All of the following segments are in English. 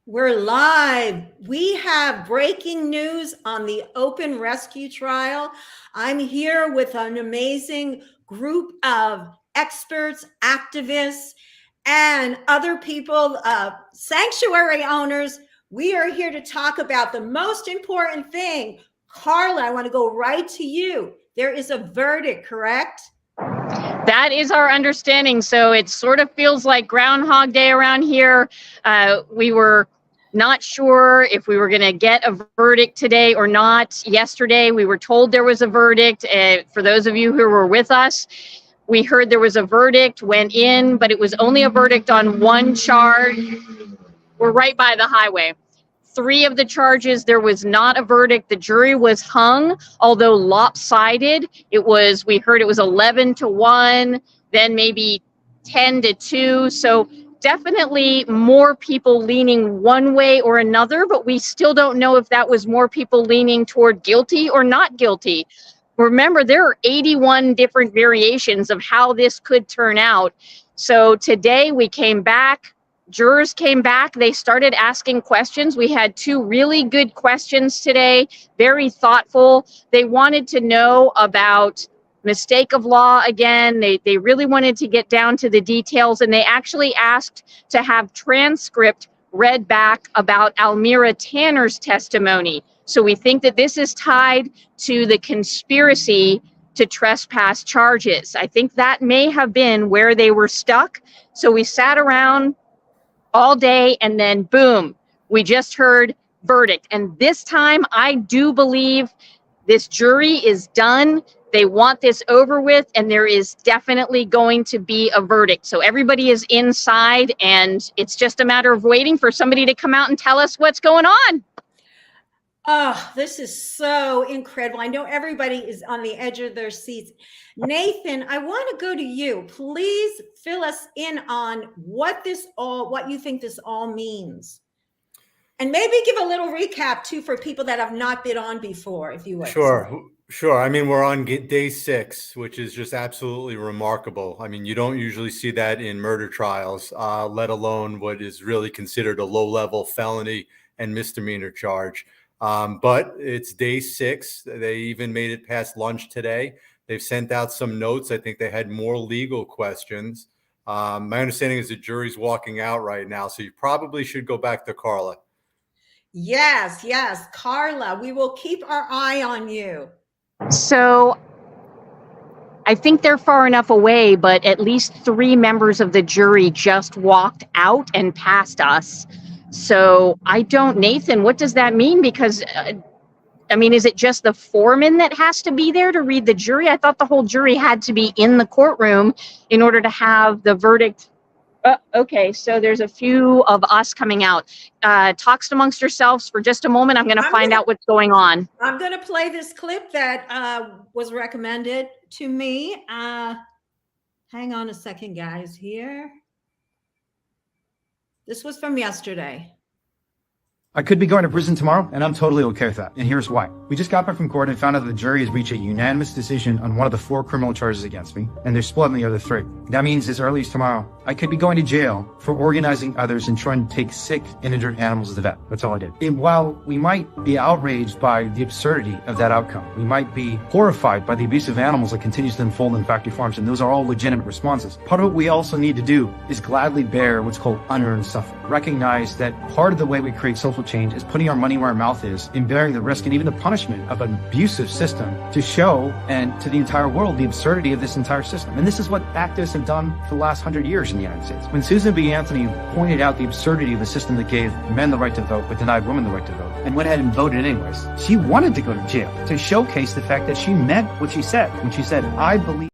We're live. We have breaking news on the open rescue trial. I'm here with an amazing group of experts, activists, and other people, sanctuary owners. We are here to talk about the most important thing. Carla, I want to go right to you. There is a verdict, correct? That is our understanding. So it sort of feels like Groundhog Day around here. We were not sure if we were going to get a verdict today or not. Yesterday, we were told there was a verdict. For those of you who were with us, we heard there was a verdict, went in, but it was only a verdict on one charge. We're right by the highway. 3 of the charges, there was not a verdict. The jury was hung, although lopsided. We heard it was 11-1, then maybe 10-2. So definitely more people leaning one way or another, but we still don't know if that was more people leaning toward guilty or not guilty. Remember, there are 81 different variations of how this could turn out. So today we came back. Jurors came back. They started asking questions. We had 2 really good questions today, very thoughtful. They wanted to know about mistake of law again. They really wanted to get down to the details, and they actually asked to have transcript read back about Almira Tanner's testimony. So we think that this is tied to the conspiracy to trespass charges. I think that may have been where they were stuck. So we sat around all day, and then boom, we just heard verdict. And this time, I do believe this jury is done. They want this over with, and there is definitely going to be a verdict. So everybody is inside, and it's just a matter of waiting for somebody to come out and tell us what's going on. Oh, this is so incredible. I know everybody is on the edge of their seats. Nathan, I want to go to you. Please fill us in on what you think this all means. And maybe give a little recap too for people that have not been on before, if you would. Sure. I mean, we're on day 6, which is just absolutely remarkable. I mean, you don't usually see that in murder trials, let alone what is really considered a low-level felony and misdemeanor charge. But it's day 6. They even made it past lunch today. They've sent out some notes. I think they had more legal questions. My understanding is the jury's walking out right now, so you probably should go back to Carla. Yes, Carla, we will keep our eye on you. So I think they're far enough away, but at least 3 members of the jury just walked out and passed us. So Nathan, what does that mean? Because, is it just the foreman that has to be there to read the jury? I thought the whole jury had to be in the courtroom in order to have the verdict. Okay, so there's a few of us coming out. Talks amongst yourselves for just a moment. I'm going to find out what's going on. I'm going to play this clip that was recommended to me. Hang on a second, guys, here. This was from yesterday. I could be going to prison tomorrow, and I'm totally okay with that. And here's why. We just got back from court and found out that the jury has reached a unanimous decision on one of the 4 criminal charges against me, and they're split on the other 3. That means as early as tomorrow, I could be going to jail for organizing others and trying to take sick and injured animals to the vet. That's all I did. And while we might be outraged by the absurdity of that outcome, we might be horrified by the abuse of animals that continues to unfold in factory farms, and those are all legitimate responses. Part of what we also need to do is gladly bear what's called unearned suffering. Recognize that part of the way we create social change is putting our money where our mouth is and bearing the risk and even the punishment of an abusive system to show and to the entire world the absurdity of this entire system. And this is what activists have done for the last 100 years in the United States. When Susan B. Anthony pointed out the absurdity of the system that gave men the right to vote but denied women the right to vote and went ahead and voted anyways, she wanted to go to jail to showcase the fact that she meant what she said when she said, I believe.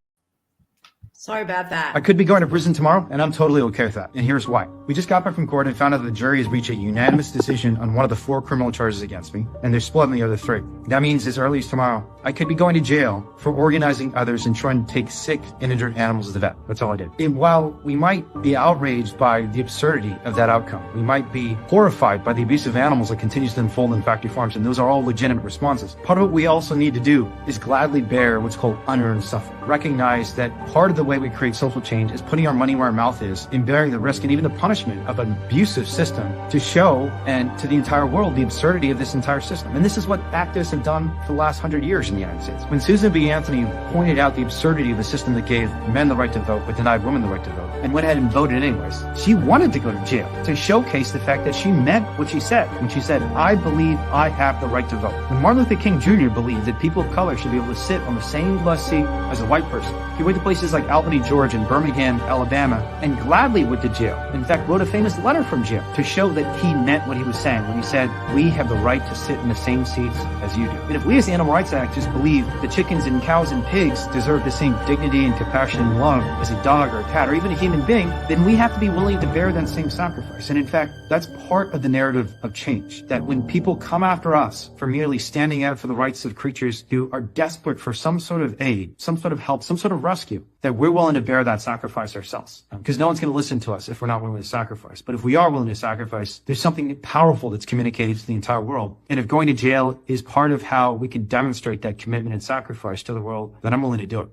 Sorry about that. I could be going to prison tomorrow, and I'm totally okay with that. And here's why. We just got back from court and found out that the jury has reached a unanimous decision on one of the 4 criminal charges against me, and they're split on the other 3. That means as early as tomorrow, I could be going to jail for organizing others and trying to take sick and injured animals to the vet. That's all I did. And while we might be outraged by the absurdity of that outcome, we might be horrified by the abuse of animals that continues to unfold in factory farms, and those are all legitimate responses. Part of what we also need to do is gladly bear what's called unearned suffering. Recognize that part of the way way we create social change is putting our money where our mouth is, and bearing the risk and even the punishment of an abusive system to show and to the entire world the absurdity of this entire system. And this is what activists have done for the last 100 years in the United States. When Susan B. Anthony pointed out the absurdity of a system that gave men the right to vote but denied women the right to vote, and went ahead and voted anyways, she wanted to go to jail to showcase the fact that she meant what she said when she said, I believe I have the right to vote. When Martin Luther King Jr. believed that people of color should be able to sit on the same bus seat as a white person, he went to places like Albany, Georgia, and Birmingham, Alabama, and gladly went to jail. In fact, wrote a famous letter from jail to show that he meant what he was saying when he said, we have the right to sit in the same seats as you do. And if we as the Animal Rights Activists believe that chickens and cows and pigs deserve the same dignity and compassion and love as a dog or a cat or even a human being, then we have to be willing to bear that same sacrifice. And in fact, that's part of the narrative of change, that when people come after us for merely standing out for the rights of creatures who are desperate for some sort of aid, some sort of help, some sort of rescue, that we're willing to bear that sacrifice ourselves. Because no one's going to listen to us if we're not willing to sacrifice. But if we are willing to sacrifice, there's something powerful that's communicated to the entire world. And if going to jail is part of how we can demonstrate that commitment and sacrifice to the world, then I'm willing to do it.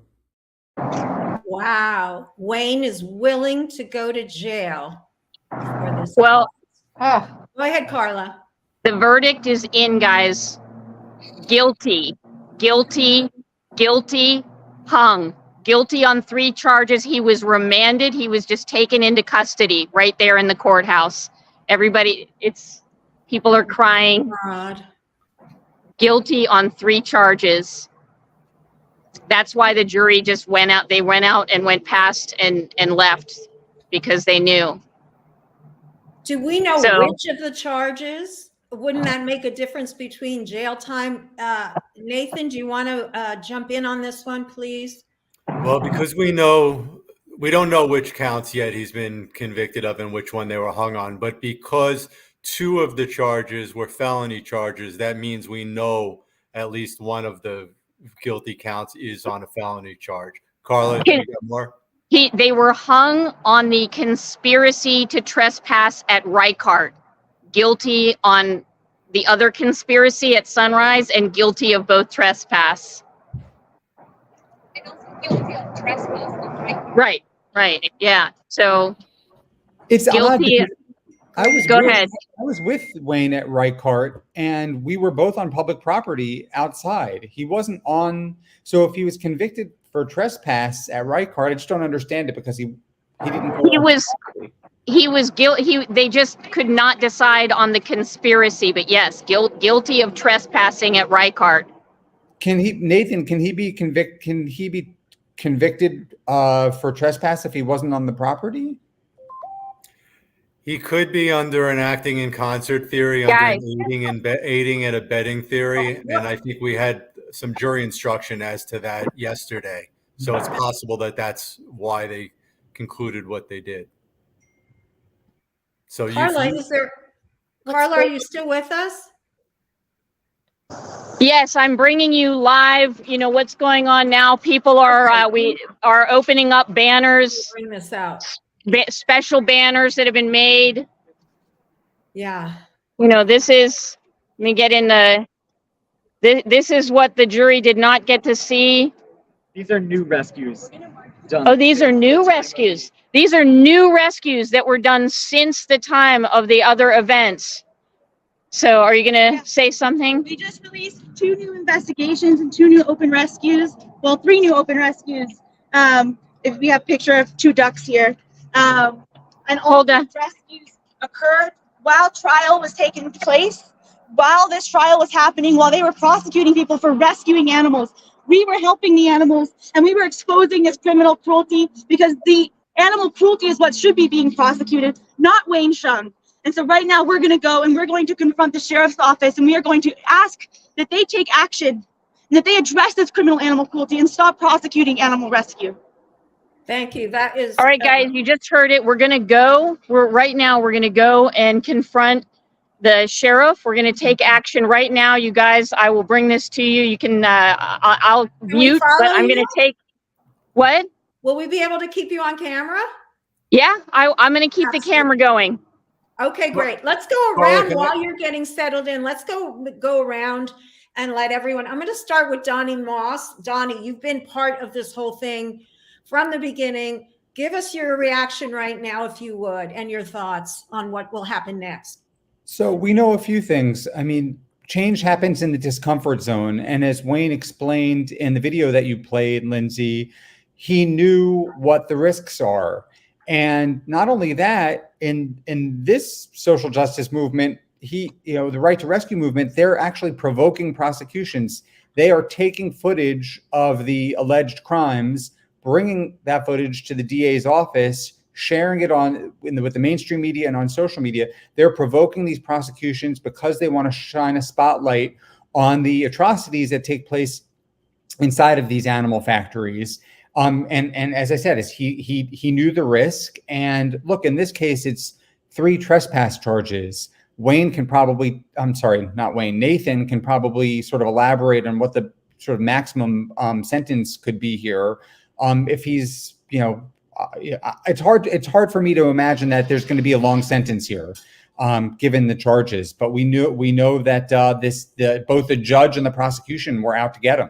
Wow. Wayne is willing to go to jail for this. Well, Go ahead, Carla. the verdict is in, guys. Guilty, guilty, guilty, hung. Guilty on 3 charges. He was remanded. He was just taken into custody right there in the courthouse. Everybody, people are crying. God. Guilty on 3 charges. That's why the jury just went out. They went out and went past and left because they knew. Do we know So- which of the charges? Wouldn't that make a difference between jail time? Nathan, do you want to jump in on this one, please? Well, because we don't know which counts yet he's been convicted of and which one they were hung on, but because 2 of the charges were felony charges, that means we know at least one of the guilty counts is on a felony charge. Carla, do you got more? They were hung on the conspiracy to trespass at Reichardt, guilty on the other conspiracy at Sunrise, and guilty of both trespass. And also guilty of trespass. Right, yeah. So It's odd guilty. because I was with Wayne at Reichardt, and we were both on public property outside. He wasn't on. So if he was convicted for trespass at Reichardt, I just don't understand it because he didn't. He was guilty. They just could not decide on the conspiracy, but yes, guilty of trespassing at Reichardt. Nathan? Can he be convicted for trespass if he wasn't on the property? He could be under an acting in concert theory, under Guys. an aiding and abetting theory, and I think we had some jury instruction as to that yesterday. So it's possible that that's why they concluded what they did. So Carla, Carla, are you still with us? Yes, I'm bringing you live. You know what's going on now. People are we are opening up banners, Bring this out. special banners that have been made. Yeah. You know, this is. Let me get in the. This is what the jury did not get to see. These are new rescues done. Oh, these are new rescues. These are new rescues that were done since the time of the other events. So are you going to say something? We just released 2 new investigations and 2 new open rescues. Well, 3 new open rescues. If we have a picture of 2 ducks here. And all Hold on. these rescues occurred while trial was taking place. While this trial was happening, while they were prosecuting people for rescuing animals, we were helping the animals and we were exposing this criminal cruelty, because the animal cruelty is what should be being prosecuted, not Wayne Hsiung. And so right now we're going to go and we're going to confront the sheriff's office, and we are going to ask that they take action and that they address this criminal animal cruelty and stop prosecuting animal rescue. Thank you. That is All right, guys, you just heard it. We're going to go. Right now, we're going to go and confront the sheriff. We're going to take action right now. You guys, I will bring this to you. You can, I'll we mute, but follow I'm going you? to take, what? Will we be able to keep you on camera? Yeah, I'm going to keep the Absolutely. camera going. Okay, great. Let's go Carla, around can while you're getting settled in. Let's go around and let everyone. I'm going to start with Donnie Moss. Donnie, you've been part of this whole thing from the beginning. Give us your reaction right now, if you would, and your thoughts on what will happen next. So we know a few things. I mean, change happens in the discomfort zone. And as Wayne explained in the video that you played, Lindsey, he knew what the risks are. And not only that, in this social justice movement, the right to rescue movement, they're actually provoking prosecutions. They are taking footage of the alleged crimes, bringing that footage to the DA's office, sharing it with the mainstream media and on social media. They're provoking these prosecutions because they want to shine a spotlight on the atrocities that take place inside of these animal factories. And as I said, he knew the risk. And look, in this case, it's 3 trespass charges. Nathan can probably sort of elaborate on what the sort of maximum sentence could be here. If he's, it's hard for me to imagine that there's going to be a long sentence here, given the charges. But we know that both the judge and the prosecution were out to get him.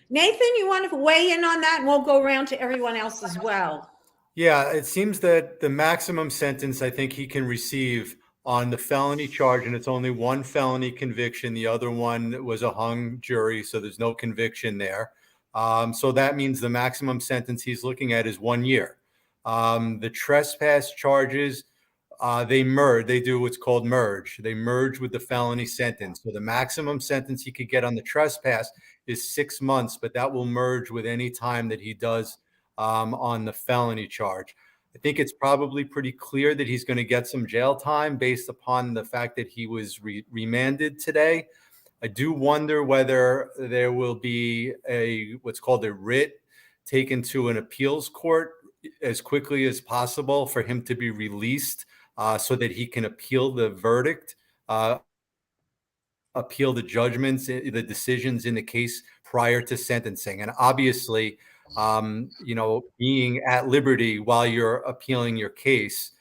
Nathan, you want to weigh in on that, and we'll go around to everyone else as well. Yeah, it seems that the maximum sentence I think he can receive on the felony charge, and it's only one felony conviction. The other one was a hung jury, so there's no conviction there. So that means the maximum sentence he's looking at is 1 year. The trespass charges, they do what's called merge. They merge with the felony sentence. So the maximum sentence he could get on the trespass is 6 months, but that will merge with any time that he does on the felony charge. I think it's probably pretty clear that he's going to get some jail time based upon the fact that he was remanded today. I do wonder whether there will be what's called a writ taken to an appeals court as quickly as possible for him to be released so that he can appeal the verdict, appeal the judgments, the decisions in the case prior to sentencing. And obviously, being at liberty while you're appealing your case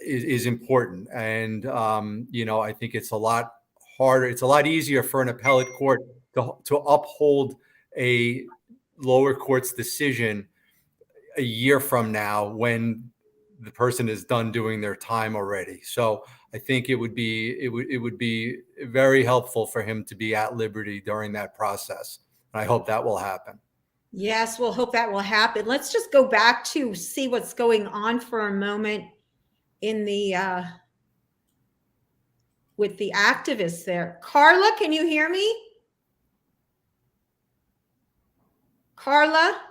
is important. And, I think it's a lot harder. It's a lot easier for an appellate court to uphold a lower court's decision a year from now when the person is done doing their time already. So I think it would be very helpful for him to be at liberty during that process. And I hope that will happen. Yes, we'll hope that will happen. Let's just go back to see what's going on for a moment in the with the activists there. Carla, can you hear me? Carla?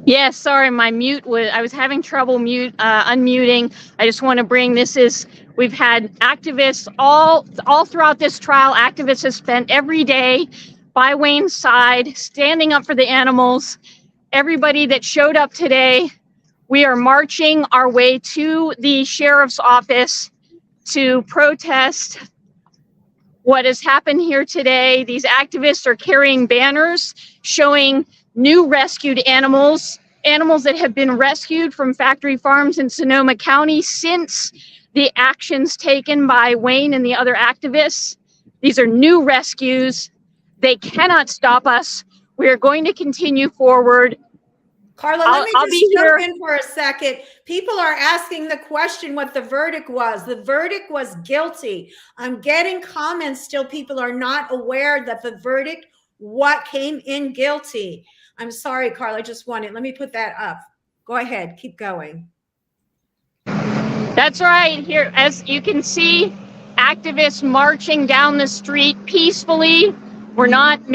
Yes, sorry, my I was having trouble unmuting. I just want to bring we've had activists all throughout this trial. Activists have spent every day by Wayne's side, standing up for the animals. Everybody that showed up today, we are marching our way to the sheriff's office to protest what has happened here today. These activists are carrying banners showing new rescued animals that have been rescued from factory farms in Sonoma County since the actions taken by Wayne and the other activists. These are new rescues. They cannot stop us. We are going to continue forward. Carla, let me just jump in for a second. People are asking the question what the verdict was. The verdict was guilty. I'm getting comments still. People are not aware that the verdict, what came in guilty. I'm sorry, Carla, I just wanted, let me put that up. Go ahead, keep going. That's right. Here, as you can see, activists marching down the street peacefully. We're not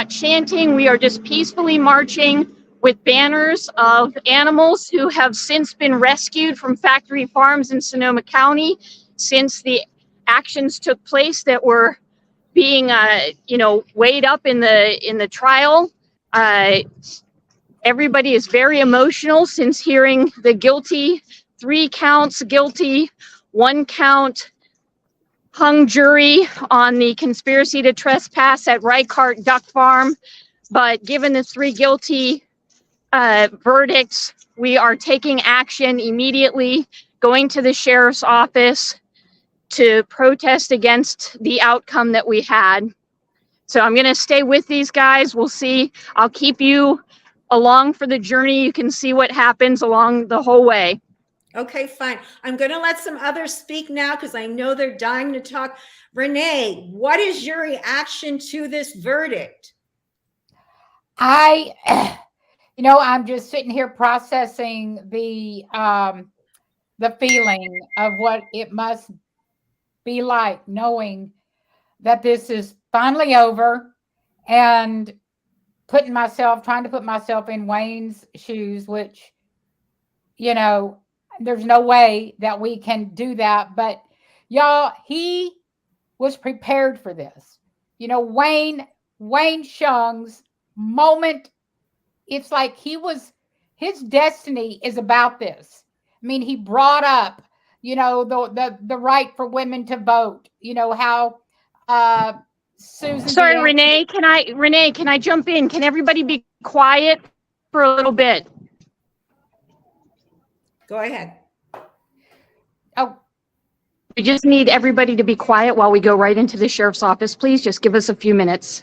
chanting. We are just peacefully marching with banners of animals who have since been rescued from factory farms in Sonoma County since the actions took place that were being, weighed up in the trial. Everybody is very emotional since hearing the guilty, 3 counts guilty, 1 count hung jury on the conspiracy to trespass at Reichardt Duck Farm. But given the 3 guilty verdicts, we are taking action immediately, going to the sheriff's office to protest against the outcome that we had. So I'm going to stay with these guys. We'll see. I'll keep you along for the journey. You can see what happens along the whole way. Okay, fine. I'm going to let some others speak now because I know they're dying to talk. Renee, what is your reaction to this verdict? I'm just sitting here processing the feeling of what it must be like knowing that this is finally over, and trying to put myself in Wayne's shoes, which, there's no way that we can do that. But y'all, he was prepared for this. Wayne Hsiung's moment, it's like his destiny is about this. I mean, he brought up, the right for women to vote, how Susan. Sorry, Renee, can I jump in? Can everybody be quiet for a little bit? Go ahead. Oh, We just need everybody to be quiet while we go right into the sheriff's office, please. Just give us a few minutes.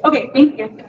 Okay, thank you.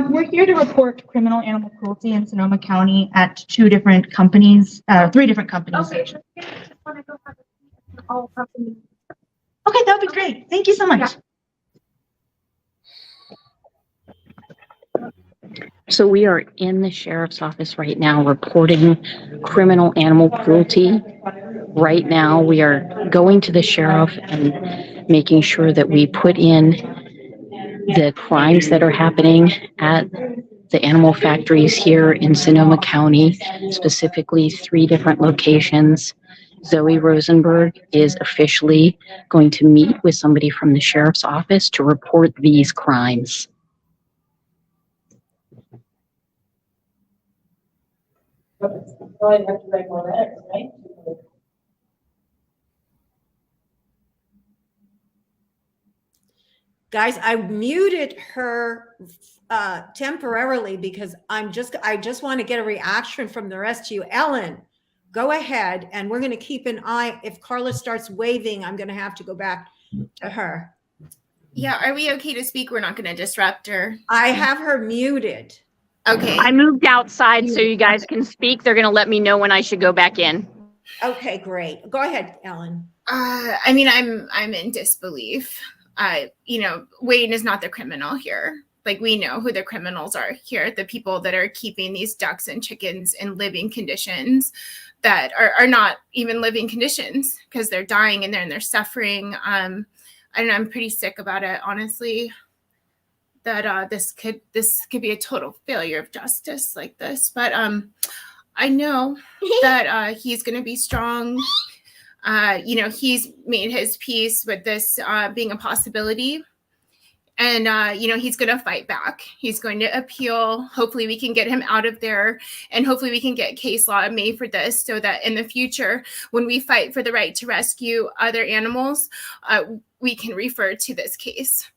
We're here to report criminal animal cruelty in Sonoma County at three different companies. Okay, just want to go have all companies. Okay, that would be great. Thank you so much. So we are in the sheriff's office right now reporting criminal animal cruelty. Right now, we are going to the sheriff and making sure that we put in the crimes that are happening at the animal factories here in Sonoma County, specifically 3 different locations. Zoe Rosenberg is officially going to meet with somebody from the sheriff's office to report these crimes. Guys, I muted her temporarily because I just want to get a reaction from the rest of you. Ellen, go ahead, and we're going to keep an eye. If Carla starts waving, I'm going to have to go back to her. Yeah, are we okay to speak? We're not going to disrupt her. I have her muted. Okay. I moved outside so you guys can speak. They're going to let me know when I should go back in. Okay, great. Go ahead, Ellen. I mean, I'm in disbelief. Wayne is not the criminal here. Like, we know who the criminals are here, the people that are keeping these ducks and chickens in living conditions that are not even living conditions because they're dying and they're suffering. I don't know, I'm pretty sick about it, honestly, that this could be a total failure of justice like this. But I know that he's going to be strong. He's made his peace with this being a possibility. And, he's going to fight back. He's going to appeal. Hopefully we can get him out of there. And hopefully we can get case law made for this so that in the future, when we fight for the right to rescue other animals, we can refer to this case.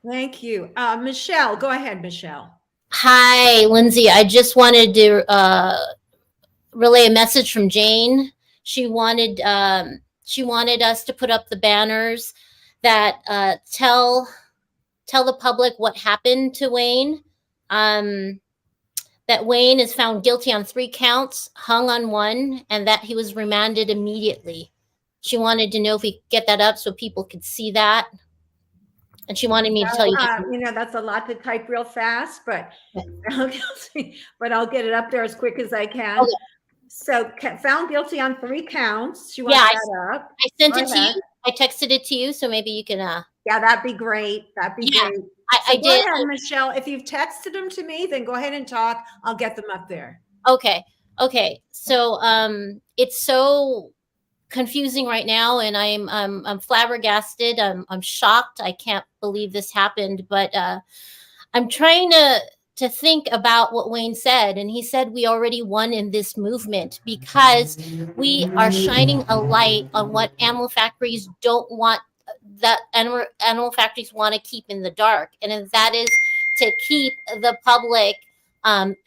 Thank you. Michelle, go ahead, Michelle. Hi, Lindsey. I just wanted to relay a message from Jane. She wanted us to put up the banners that tell the public what happened to Wayne. That Wayne is found guilty on 3 counts, hung on 1, and that he was remanded immediately. She wanted to know if we could get that up so people could see that. And she wanted me to tell you. That's a lot to type real fast, but I'll get it up there as quick as I can. Okay. So found guilty on 3 counts. She wants that up. I sent it to you. I texted it to you, so maybe you can. Yeah, that'd be great. That'd be great. I did. Go ahead, Michelle. If you've texted them to me, then go ahead and talk. I'll get them up there. Okay. So it's so confusing right now, and I'm flabbergasted. I'm shocked. I can't believe this happened, but I'm trying to think about what Wayne said, and he said we already won in this movement because we are shining a light on what animal factories don't want, that animal factories want to keep in the dark, and that is to keep the public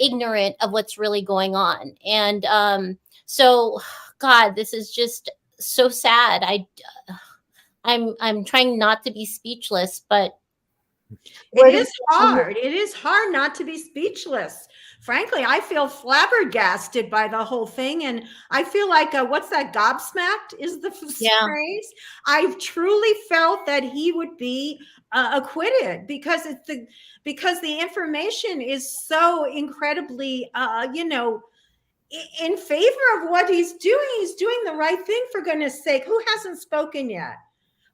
ignorant of what's really going on. And so, God, this is just so sad. I'm trying not to be speechless, but it is hard. It is hard not to be speechless. Frankly, I feel flabbergasted by the whole thing. And I feel like, what's that, gobsmacked is the phrase. I've truly felt that he would be acquitted because the information is so incredibly, in favor of what he's doing. He's doing the right thing, for goodness sake. Who hasn't spoken yet?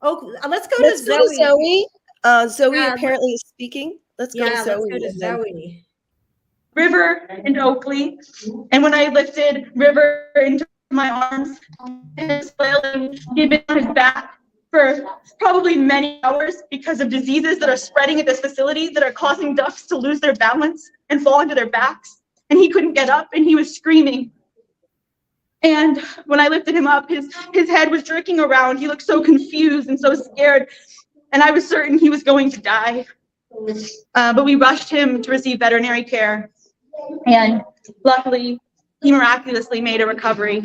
Oh, let's go to Zoe. Zoe apparently is speaking. Let's go to Zoe. Let's go to Zoe. River and Oakley. And when I lifted River into my arms, and flailing, he'd been on his back for probably many hours because of diseases that are spreading at this facility that are causing ducks to lose their balance and fall onto their backs. And he couldn't get up, and he was screaming. And when I lifted him up, his head was jerking around. He looked so confused and so scared. And I was certain he was going to die. But we rushed him to receive veterinary care. And luckily, he miraculously made a recovery.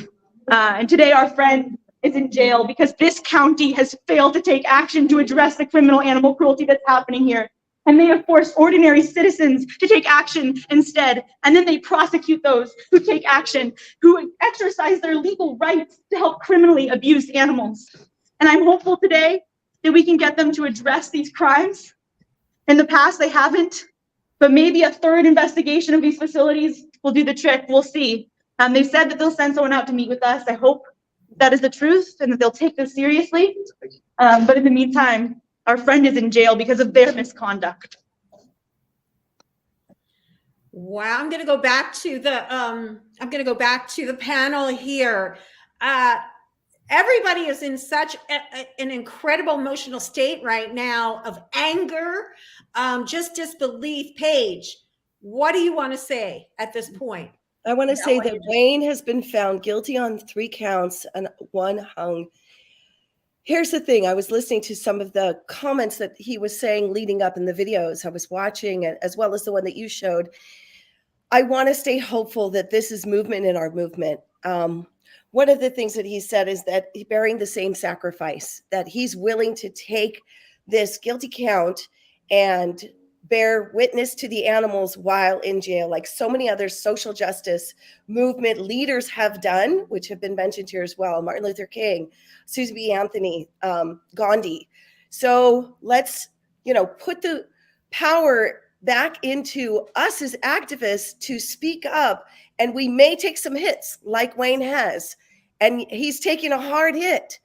And today our friend is in jail because this county has failed to take action to address the criminal animal cruelty that's happening here. And they have forced ordinary citizens to take action instead. And then they prosecute those who take action, who exercise their legal rights to help criminally abused animals. And I'm hopeful today that we can get them to address these crimes. In the past, they haven't, but maybe a third investigation of these facilities will do the trick. We'll see. They've said that they'll send someone out to meet with us. I hope that is the truth and that they'll take this seriously. But in the meantime, our friend is in jail because of their misconduct. Wow, I'm going to go back to the panel here. Everybody is in such an incredible emotional state right now of anger, just disbelief. Paige, what do you want to say at this point? I want to say that Wayne has been found guilty on 3 counts and 1 hung. Here's the thing. I was listening to some of the comments that he was saying leading up in the videos I was watching, as well as the one that you showed. I want to stay hopeful that this is movement in our movement. One of the things that he said is that he's bearing the same sacrifice, that he's willing to take this guilty count and bear witness to the animals while in jail, like so many other social justice movement leaders have done, which have been mentioned here as well. Martin Luther King, Susan B. Anthony, Gandhi. So let's, put the power back into us as activists to speak up. And we may take some hits like Wayne has, and he's taking a hard hit,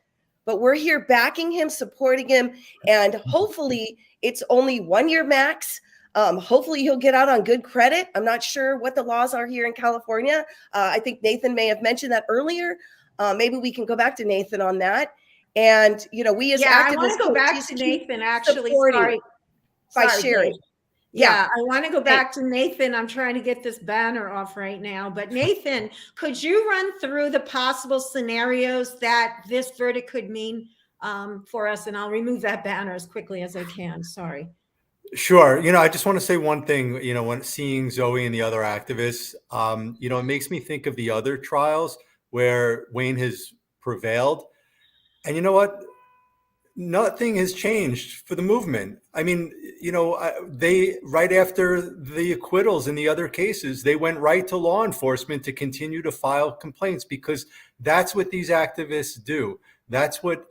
but we're here backing him, supporting him. And hopefully it's only 1 year max. Hopefully he'll get out on good credit. I'm not sure what the laws are here in California. I think Nathan may have mentioned that earlier. Maybe we can go back to Nathan on that. And, you know, we as Yeah, I activists want to go don't back just to keep Nathan, actually. supporting Sorry. by Sorry, sharing. Dave. Yeah, Yeah. I want to go back to Nathan. I'm trying to get this banner off right now. But Nathan, could you run through the possible scenarios that this verdict could mean for us? And I'll remove that banner as quickly as I can. Sorry. Sure. You know, I just want to say one thing, you know, when seeing Zoe and the other activists, you know, it makes me think of the other trials where Wayne has prevailed. And you know what? Nothing has changed for the movement. I mean, you know, they, right after the acquittals in the other cases, they went right to law enforcement to continue to file complaints, because that's what these activists do. That's what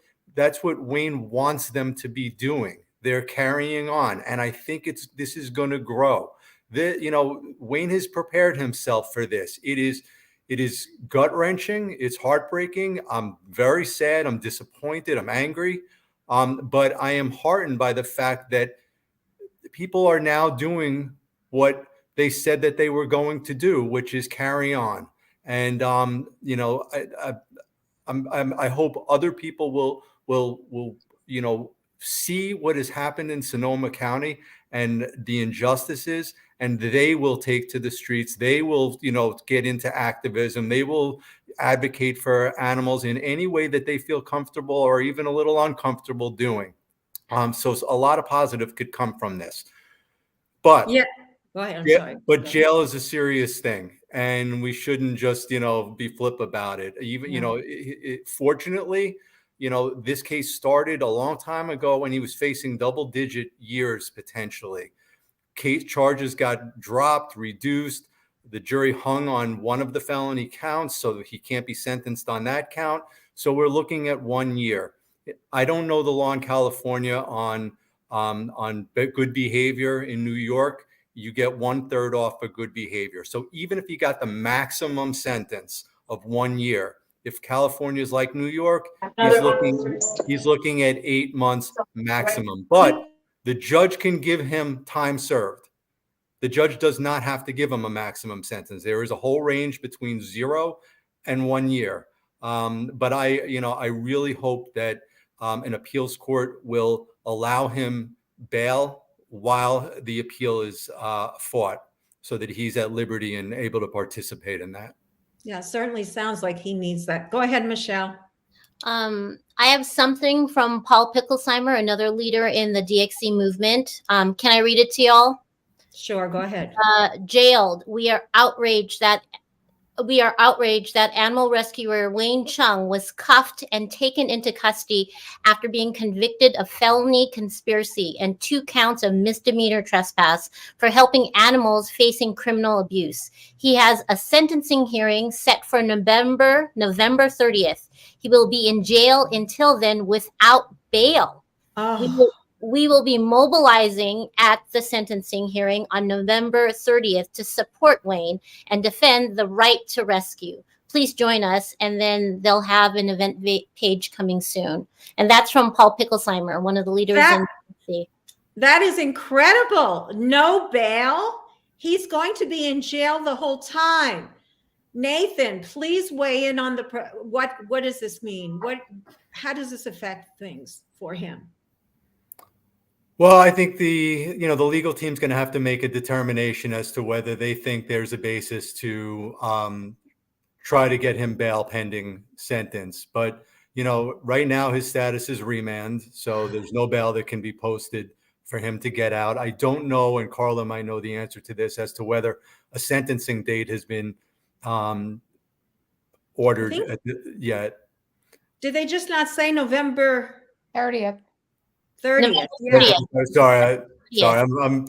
Wayne wants them to be doing. They're carrying on, and I think this is going to grow. You know, Wayne has prepared himself for this. It is gut wrenching. It's heartbreaking. I'm very sad. I'm disappointed. I'm angry. But I am heartened by the fact that people are now doing what they said that they were going to do, which is carry on. And you know, I hope other people will you know, see what has happened in Sonoma County and the injustices, and they will take to the streets. They will, you know, get into activism. They will advocate for animals in any way that they feel comfortable or even a little uncomfortable doing. So a lot of positive could come from this. But yeah, go ahead. I'm yeah, sorry. but jail is a serious thing, and we shouldn't just, you know, be flip about it. Even, you know, fortunately, you know, this case started a long time ago when he was facing double-digit years potentially. Case charges got dropped, reduced. The jury hung on one of the felony counts, so that he can't be sentenced on that count. So we're looking at 1 year. I don't know the law in California on good behavior. In New York, you get 1/3 off for good behavior. So even if you got the maximum sentence of 1 year, if California is like New York, he's looking at 8 months maximum. But the judge can give him time served. The judge does not have to give him a maximum sentence. There is a whole range between 0 and 1 year. But you know, I really hope that an appeals court will allow him bail while the appeal is fought, so that he's at liberty and able to participate in that. Yeah, certainly sounds like he needs that. Go ahead, Michelle. I have something from Paul Picklesheimer, another leader in the DXC movement. Can I read it to y'all? Sure, go ahead. Jailed. We are outraged that animal rescuer Wayne Hsiung was cuffed and taken into custody after being convicted of felony conspiracy and 2 counts of misdemeanor trespass for helping animals facing criminal abuse. He has a sentencing hearing set for November 30th. He will be in jail until then without bail. We will be mobilizing at the sentencing hearing on November 30th to support Wayne and defend the right to rescue. Please join us, and then they'll have an event page coming soon. And that's from Paul Picklesheimer, one of the leaders in DXC. That is incredible. No bail. He's going to be in jail the whole time. Nathan, please weigh in on what does this mean? How does this affect things for him? Well, I think the legal team's going to have to make a determination as to whether they think there's a basis to try to get him bail pending sentence. But, you know, right now his status is remand, so there's no bail that can be posted for him to get out. I don't know, and Carla might know the answer to this, as to whether a sentencing date has been ordered yet. Did they just not say November 30th? 30th. Yeah. Sorry, I'm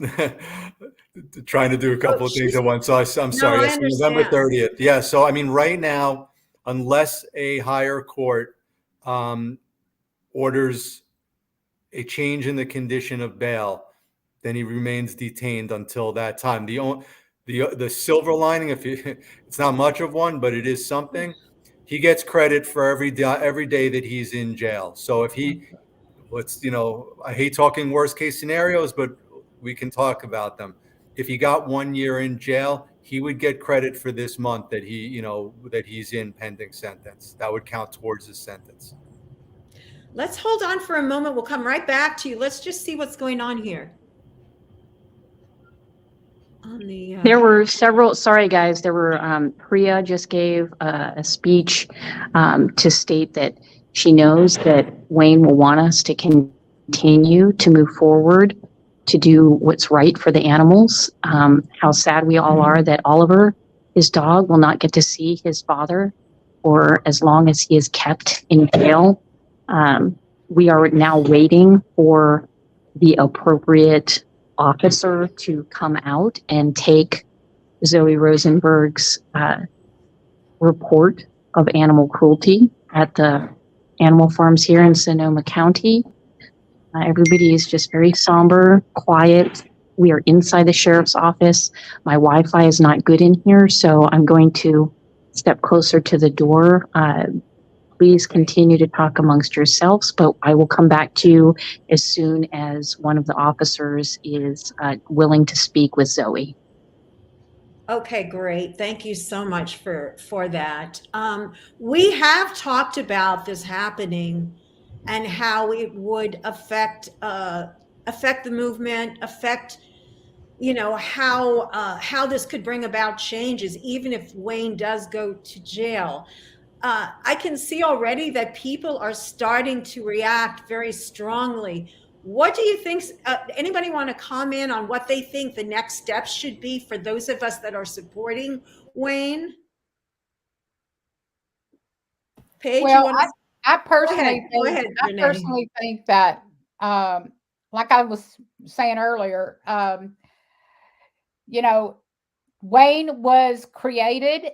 trying to do a couple of things at once. So I'm sorry. Yes, November 30th. Yeah. So I mean, right now, unless a higher court orders a change in the condition of bail, then he remains detained until that time. The silver lining, it's not much of one, but it is something. He gets credit for every day that he's in jail. So if I hate talking worst case scenarios, but we can talk about them. If he got 1 year in jail, he would get credit for this month that he's in pending sentence. That would count towards his sentence. Let's hold on for a moment. We'll come right back to you. Let's just see what's going on here. On the, There were several, sorry guys, there were, Priya just gave a speech to state that she knows that Wayne will want us to continue to move forward to do what's right for the animals. How sad we all are that Oliver, his dog, will not get to see his father for as long as he is kept in jail. We are now waiting for the appropriate officer to come out and take Zoe Rosenberg's report of animal cruelty at the animal farms here in Sonoma County. Everybody is just very somber, quiet. We are inside the sheriff's office. My Wi-Fi is not good in here, so I'm going to step closer to the door. Please continue to talk amongst yourselves, but I will come back to you as soon as one of the officers is willing to speak with Zoe. Okay, great. Thank you so much for that. We have talked about this happening and how it would affect the movement, affect, you know, how this could bring about changes, even if Wayne does go to jail. I can see already that people are starting to react very strongly. What do you think? Anybody want to comment on what they think the next steps should be for those of us that are supporting Wayne? Paige, Well, you want to... I personally Go ahead, I Renee. personally think that, like I was saying earlier, you know, Wayne was created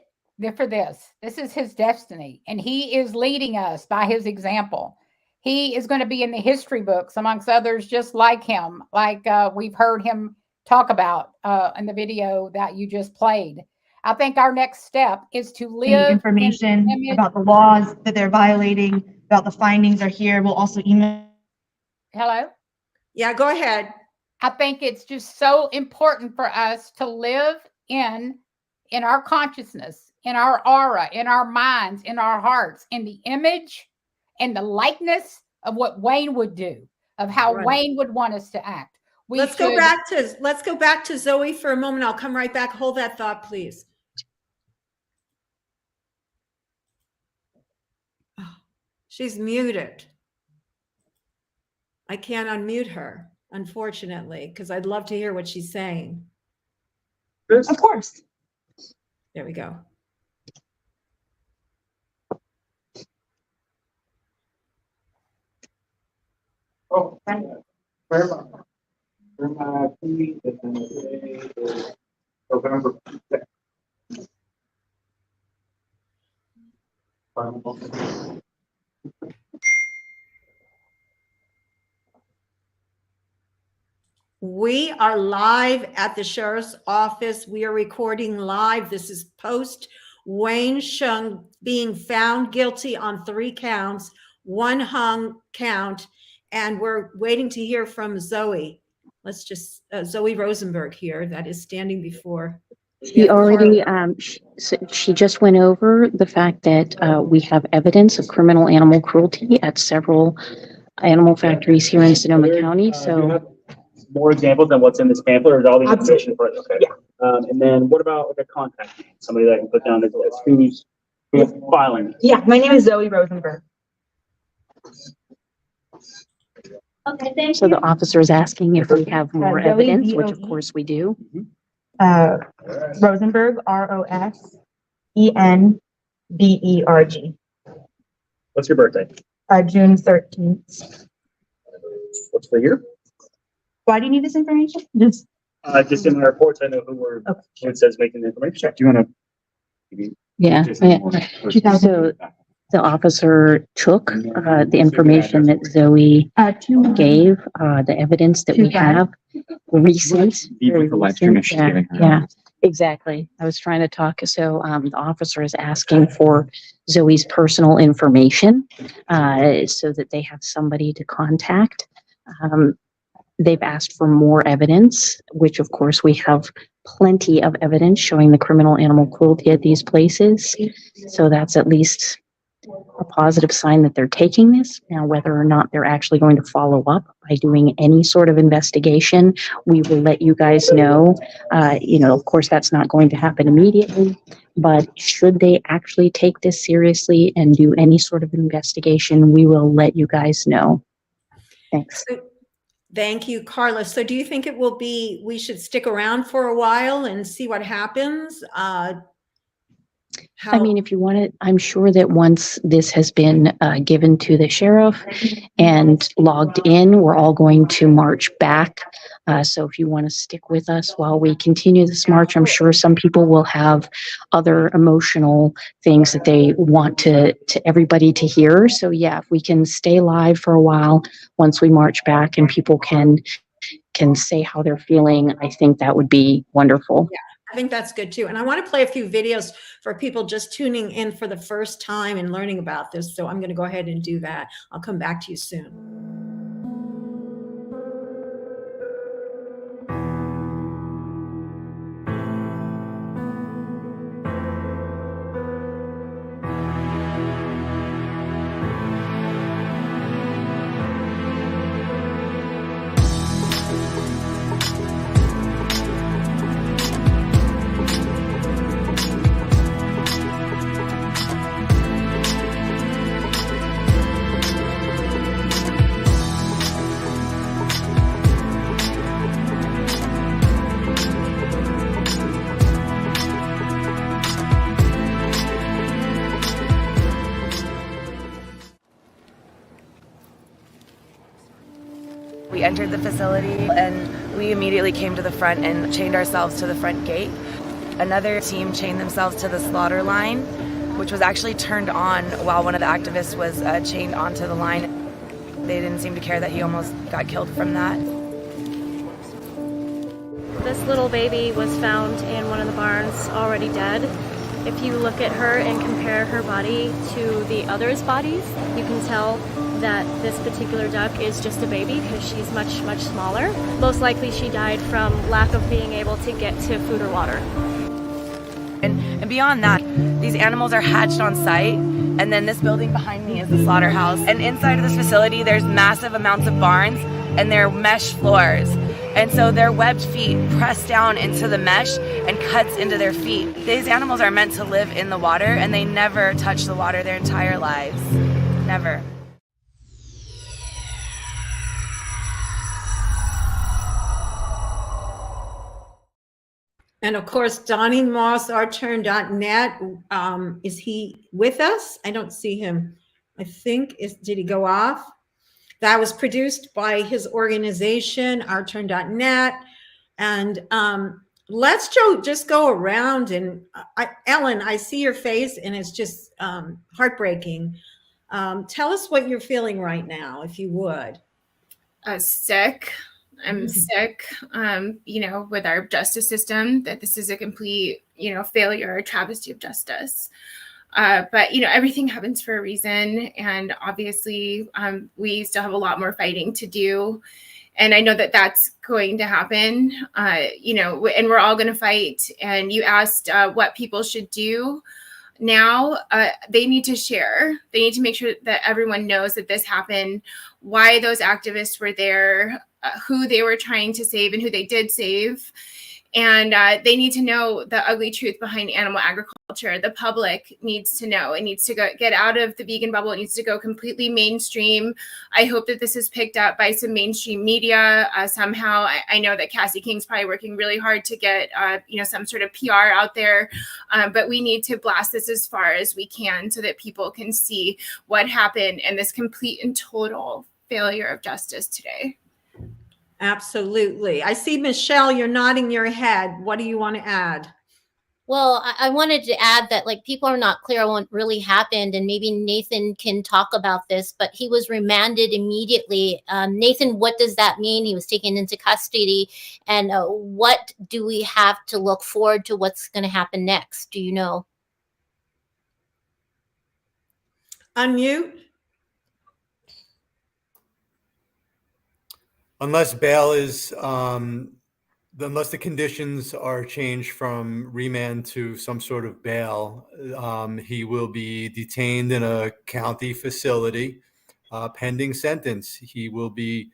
for this. This is his destiny, and he is leading us by his example. He is going to be in the history books amongst others just like him, like we've heard him talk about in the video that you just played. I think our next step is to live information about the laws that they're violating, about the findings are here. We'll also email. Hello? Yeah, go ahead. I think it's just so important for us to live in our consciousness, in our aura, in our minds, in our hearts, in the image and the likeness of what Wayne would do, of how Wayne would want us to act. Let's go back to Zoe for a moment. I'll come right back. Hold that thought, please. Oh, she's muted. I can't unmute her, unfortunately, because I'd love to hear what she's saying. Of course. There we go. Oh, November 6th. We are live at the sheriff's office. We are recording live. This is post Wayne Hsiung being found guilty on 3 counts, 1 hung count, and we're waiting to hear from Zoe. Let's just, Zoe Rosenberg here, that is standing before. She already, she just went over the fact that we have evidence of criminal animal cruelty at several animal factories here in Sonoma County. So more examples than what's in this pamphlet, or is all the information for it? Okay. Yeah. And then what about like a contact name? Somebody that I can put down as who's filing? Yeah, my name is Zoe Rosenberg. Okay, thank so you. the officer is asking if we have more Zoe, evidence, which of V-O-E. course we do. Rosenberg, Rosenberg. What's your birthday? June 13th. What's the year? Why do you need this information? Just Just in my reports, I know who who it says making the information. Do you want to? Yeah. So the officer took the information that Zoe gave, the evidence that we have, recent. Very recent. Yeah, exactly. I was trying to talk. So the officer is asking for Zoe's personal information so that they have somebody to contact. They've asked for more evidence, which of course we have plenty of evidence showing the criminal animal cruelty at these places. So that's at least a positive sign that they're taking this. Now, whether or not they're actually going to follow up by doing any sort of investigation, we will let you guys know. Of course, that's not going to happen immediately, but should they actually take this seriously and do any sort of investigation, we will let you guys know. Thanks. Thank you, Carla. So do you think we should stick around for a while and see what happens? I mean, if you want it, I'm sure that once this has been given to the sheriff and logged in, we're all going to march back. So if you want to stick with us while we continue this march, I'm sure some people will have other emotional things that they want to everybody to hear. So yeah, if we can stay live for a while once we march back and people can say how they're feeling, I think that would be wonderful. Yeah. I think that's good too. And I want to play a few videos for people just tuning in for the first time and learning about this. So I'm going to go ahead and do that. I'll come back to you soon. We entered the facility and we immediately came to the front and chained ourselves to the front gate. Another team chained themselves to the slaughter line, which was actually turned on while one of the activists was chained onto the line. They didn't seem to care that he almost got killed from that. This little baby was found in one of the barns already dead. If you look at her and compare her body to the others' bodies, you can tell that this particular duck is just a baby because she's much, much smaller. Most likely she died from lack of being able to get to food or water. And beyond that, these animals are hatched on site, and then this building behind me is the slaughterhouse. And inside of this facility, there's massive amounts of barns, and they're mesh floors. And so their webbed feet press down into the mesh and cuts into their feet. These animals are meant to live in the water, and they never touch the water their entire lives. Never. And of course, Donnie Moss, OurTurn.net. Is he with us? I don't see him. I think, did he go off? That was produced by his organization, OurTurn.net. And let's just go around. And Ellen, I see your face and it's just heartbreaking. Tell us what you're feeling right now, if you would. Sick. I'm sick, with our justice system, that this is a complete, failure or travesty of justice. But everything happens for a reason. And obviously, we still have a lot more fighting to do. And I know that that's going to happen, and we're all going to fight. And you asked what people should do. Now, they need to share. They need to make sure that everyone knows that this happened, why those activists were there, who they were trying to save and who they did save. And they need to know the ugly truth behind animal agriculture. The public needs to know. It needs to get out of the vegan bubble. It needs to go completely mainstream. I hope that this is picked up by some mainstream media somehow. I know that Cassie King's probably working really hard to get some sort of PR out there. But we need to blast this as far as we can so that people can see what happened and this complete and total failure of justice today. Absolutely. I see, Michelle, you're nodding your head. What do you want to add? Well, I wanted to add that people are not clear on what really happened, and maybe Nathan can talk about this, but he was remanded immediately. Nathan, what does that mean? He was taken into custody, and what do we have to look forward to? What's going to happen next? Do you know? Unmute. Unless bail is Unless the conditions are changed from remand to some sort of bail, he will be detained in a county facility pending sentence. He will be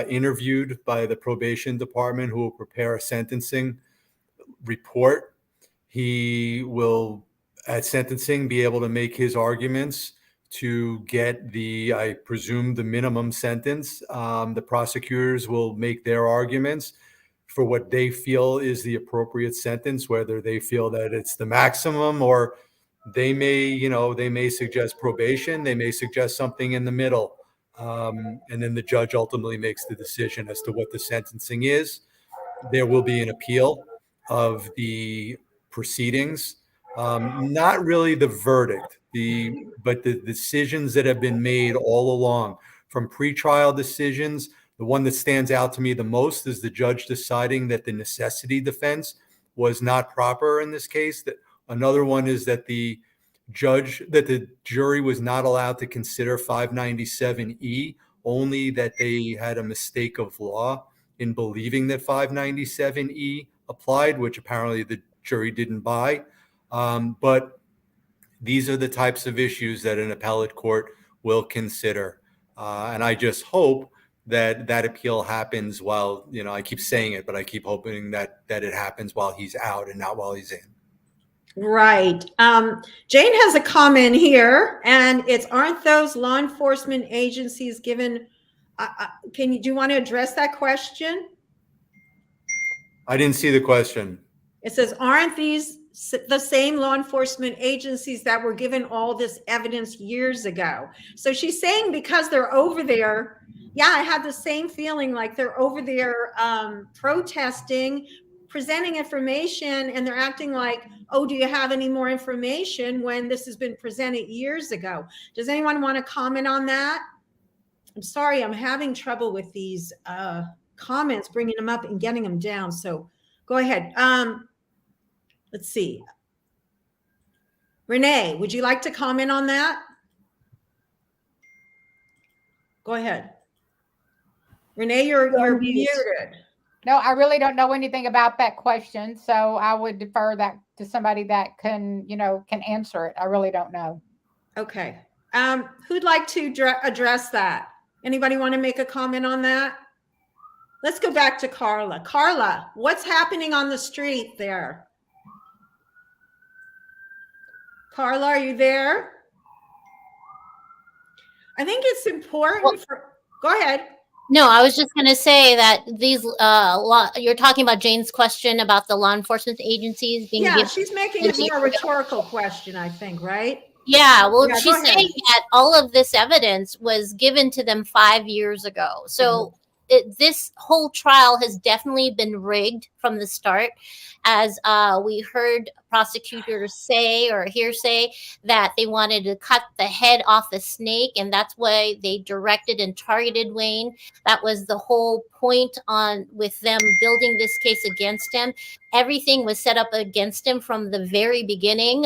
interviewed by the probation department, who will prepare a sentencing report. He will, at sentencing, be able to make his arguments to get I presume, the minimum sentence. The prosecutors will make their arguments for what they feel is the appropriate sentence, whether they feel that it's the maximum, or they may suggest probation, they may suggest something in the middle. And then the judge ultimately makes the decision as to what the sentencing is. There will be an appeal of the proceedings, not really the verdict, but the decisions that have been made all along, from pretrial decisions. The one that stands out to me the most is the judge deciding that the necessity defense was not proper in this case. That another one is that the jury was not allowed to consider 597E, only that they had a mistake of law in believing that 597E applied, which apparently the jury didn't buy. But these are the types of issues that an appellate court will consider. And I just hope that appeal happens while, I keep saying it, but I keep hoping that it happens while he's out and not while he's in. Right. Jane has a comment here, and aren't those law enforcement agencies given, do you want to address that question? I didn't see the question. It says, aren't these the same law enforcement agencies that were given all this evidence years ago? So she's saying because they're over there, yeah, I had the same feeling, like they're over there protesting, presenting information, and they're acting like, oh, do you have any more information, when this has been presented years ago? Does anyone want to comment on that? I'm sorry, I'm having trouble with these comments, bringing them up and getting them down. So go ahead. Let's see. Renee, would you like to comment on that? Go ahead. Renee, you're muted. No, I really don't know anything about that question, so I would defer that to somebody that can answer it. I really don't know. Okay. Who'd like to address that? Anybody want to make a comment on that? Let's go back to Carla. Carla, what's happening on the street there? Carla, are you there? I think it's important go ahead. No, I was just going to say that these you're talking about Jane's question about the law enforcement agencies being given. She's making a more rhetorical question, I think, right? Yeah, well, she's saying that all of this evidence was given to them 5 years ago. So this whole trial has definitely been rigged from the start. As we heard prosecutors say or hearsay that they wanted to cut the head off the snake, and that's why they directed and targeted Wayne. That was the whole point with them building this case against him. Everything was set up against him from the very beginning.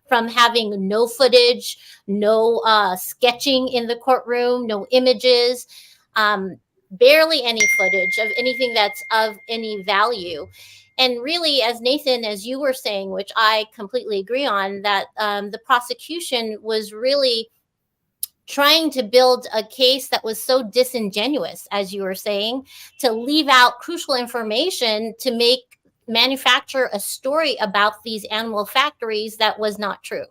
From having no footage, no sketching in the courtroom, no images, barely any footage of anything that's of any value. And really, as Nathan, as you were saying, which I completely agree on, that the prosecution was really trying to build a case that was so disingenuous, as you were saying, to leave out crucial information to manufacture a story about these animal factories that was not true.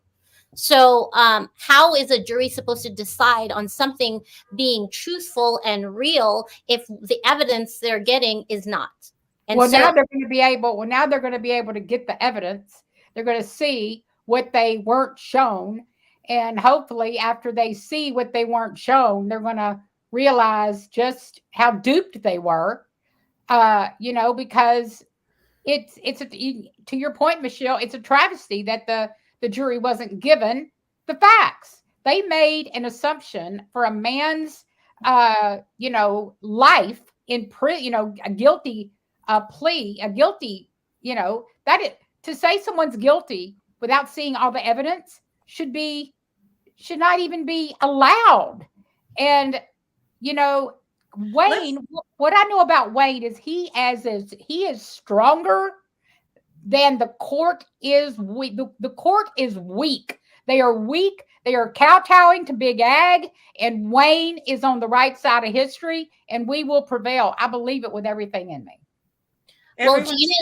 So how is a jury supposed to decide on something being truthful and real if the evidence they're getting is not? And now they're going to be able. Well, now they're going to be able to get the evidence. They're going to see what they weren't shown, and hopefully, after they see what they weren't shown, they're going to realize just how duped they were. Because to your point, Michelle, it's a travesty that the jury wasn't given the facts. They made an assumption for a man's, life in prison, a guilty plea, to say someone's guilty without seeing all the evidence should not even be allowed. And, Wayne, what I know about Wayne is he is stronger than the court is weak. The court is weak. They are weak. They are kowtowing to Big Ag, and Wayne is on the right side of history, and we will prevail. I believe it with everything in me. Well, Gina,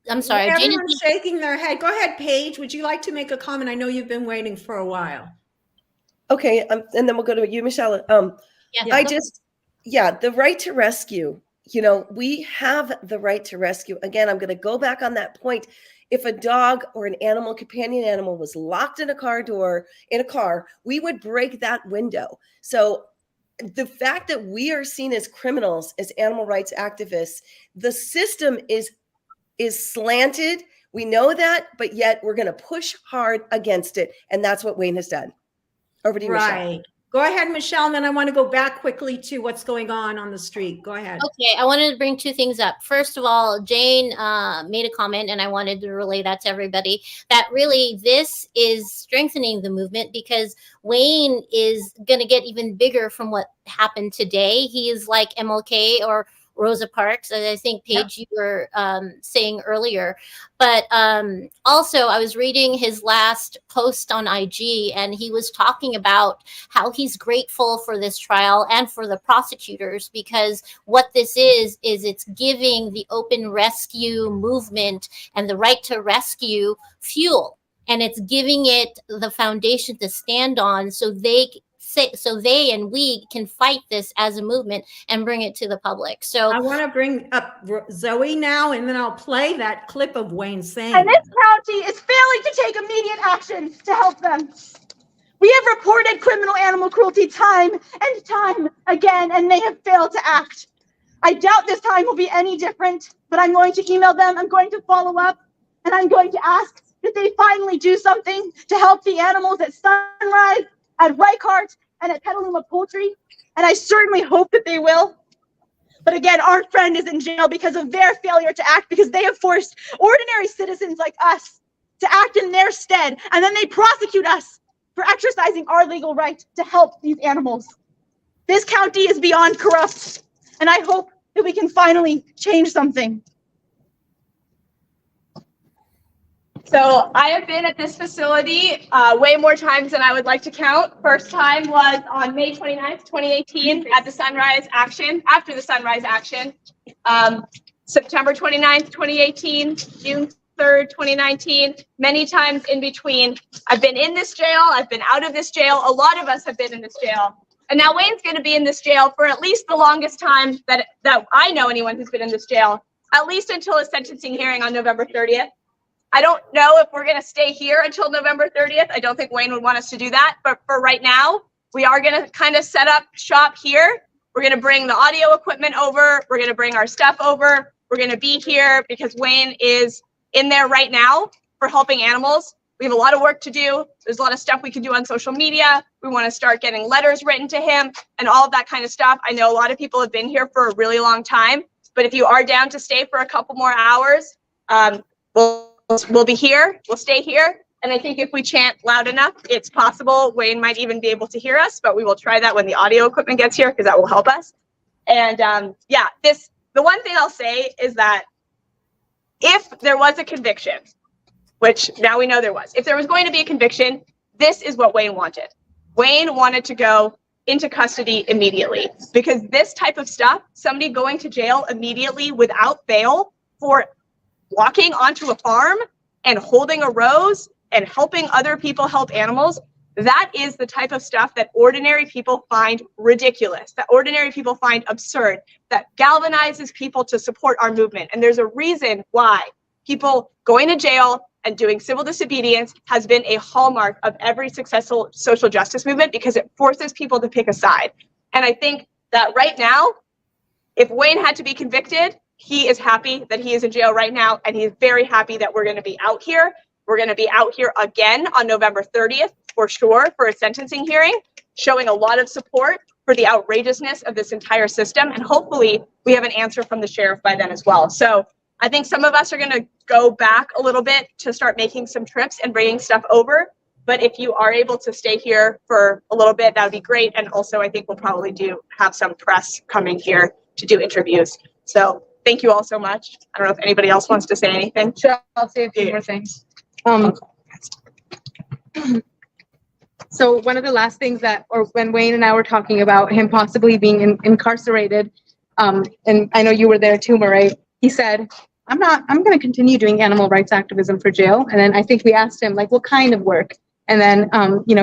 I'm sorry. Everyone's shaking their head. Go ahead, Paige. Would you like to make a comment? I know you've been waiting for a while. Okay, and then we'll go to you, Michelle. The right to rescue. You know, we have the right to rescue. Again, I'm going to go back on that point. If a dog or an animal, companion animal, was locked in a car, we would break that window. So the fact that we are seen as criminals, as animal rights activists, the system is slanted. We know that, but yet we're going to push hard against it. And that's what Wayne has done. Over to you, Michelle. Go ahead, Michelle, and then I want to go back quickly to what's going on the street. Go ahead. Okay, I wanted to bring two things up. First of all, Jane made a comment, and I wanted to relay that to everybody, that really this is strengthening the movement because Wayne is going to get even bigger from what happened today. He is like MLK or Rosa Parks, as I think, Paige, you were saying earlier. But also, I was reading his last post on IG, and he was talking about how he's grateful for this trial and for the prosecutors, because what this is it's giving the open rescue movement and the right to rescue fuel. And it's giving it the foundation to stand on so they and we can fight this as a movement and bring it to the public. So I want to bring up Zoe now, and then I'll play that clip of Wayne saying. And this county is failing to take immediate action to help them. We have reported criminal animal cruelty time and time again, and they have failed to act. I doubt this time will be any different, but I'm going to email them, I'm going to follow up, and I'm going to ask that they finally do something to help the animals at Sunrise, at Reichart, and at Petaluma Poultry, and I certainly hope that they will. But again, our friend is in jail because of their failure to act, because they have forced ordinary citizens like us to act in their stead, and then they prosecute us for exercising our legal right to help these animals. This county is beyond corrupt, and I hope that we can finally change something. So I have been at this facility way more times than I would like to count. First time was on May 29th, 2018 at the Sunrise Action, after the Sunrise Action. September 29th, 2018, June 3rd, 2019, many times in between. I've been in this jail, I've been out of this jail. A lot of us have been in this jail. And now Wayne's going to be in this jail for at least the longest time that I know anyone who's been in this jail, at least until his sentencing hearing on November 30th. I don't know if we're going to stay here until November 30th. I don't think Wayne would want us to do that. But for right now, we are going to kind of set up shop here. We're going to bring the audio equipment over. We're going to bring our stuff over. We're going to be here because Wayne is in there right now for helping animals. We have a lot of work to do. There's a lot of stuff we can do on social media. We want to start getting letters written to him and all of that kind of stuff. I know a lot of people have been here for a really long time. But if you are down to stay for a couple more hours, we'll be here, we'll stay here. And I think if we chant loud enough, it's possible Wayne might even be able to hear us, but we will try that when the audio equipment gets here because that will help us. And the one thing I'll say is that if there was a conviction, which now we know there was, if there was going to be a conviction, this is what Wayne wanted. Wayne wanted to go into custody immediately because this type of stuff, somebody going to jail immediately without bail for walking onto a farm and holding a rose and helping other people help animals, that is the type of stuff that ordinary people find ridiculous, that ordinary people find absurd, that galvanizes people to support our movement. And there's a reason why people going to jail and doing civil disobedience has been a hallmark of every successful social justice movement because it forces people to pick a side. And I think that right now, if Wayne had to be convicted, he is happy that he is in jail right now, and he is very happy that we're going to be out here. We're going to be out here again on November 30th, for sure, for a sentencing hearing, showing a lot of support for the outrageousness of this entire system. And hopefully we have an answer from the sheriff by then as well. So I think some of us are going to go back a little bit to start making some trips and bringing stuff over. But if you are able to stay here for a little bit, that would be great. And also, I think we'll probably have some press coming here to do interviews. So thank you all so much. I don't know if anybody else wants to say anything. Sure, I'll say a few more things. So one of the last things when Wayne and I were talking about him possibly being incarcerated, and I know you were there too, Murray, he said, I'm going to continue doing animal rights activism for jail. And then I think we asked him, like, what kind of work? And then,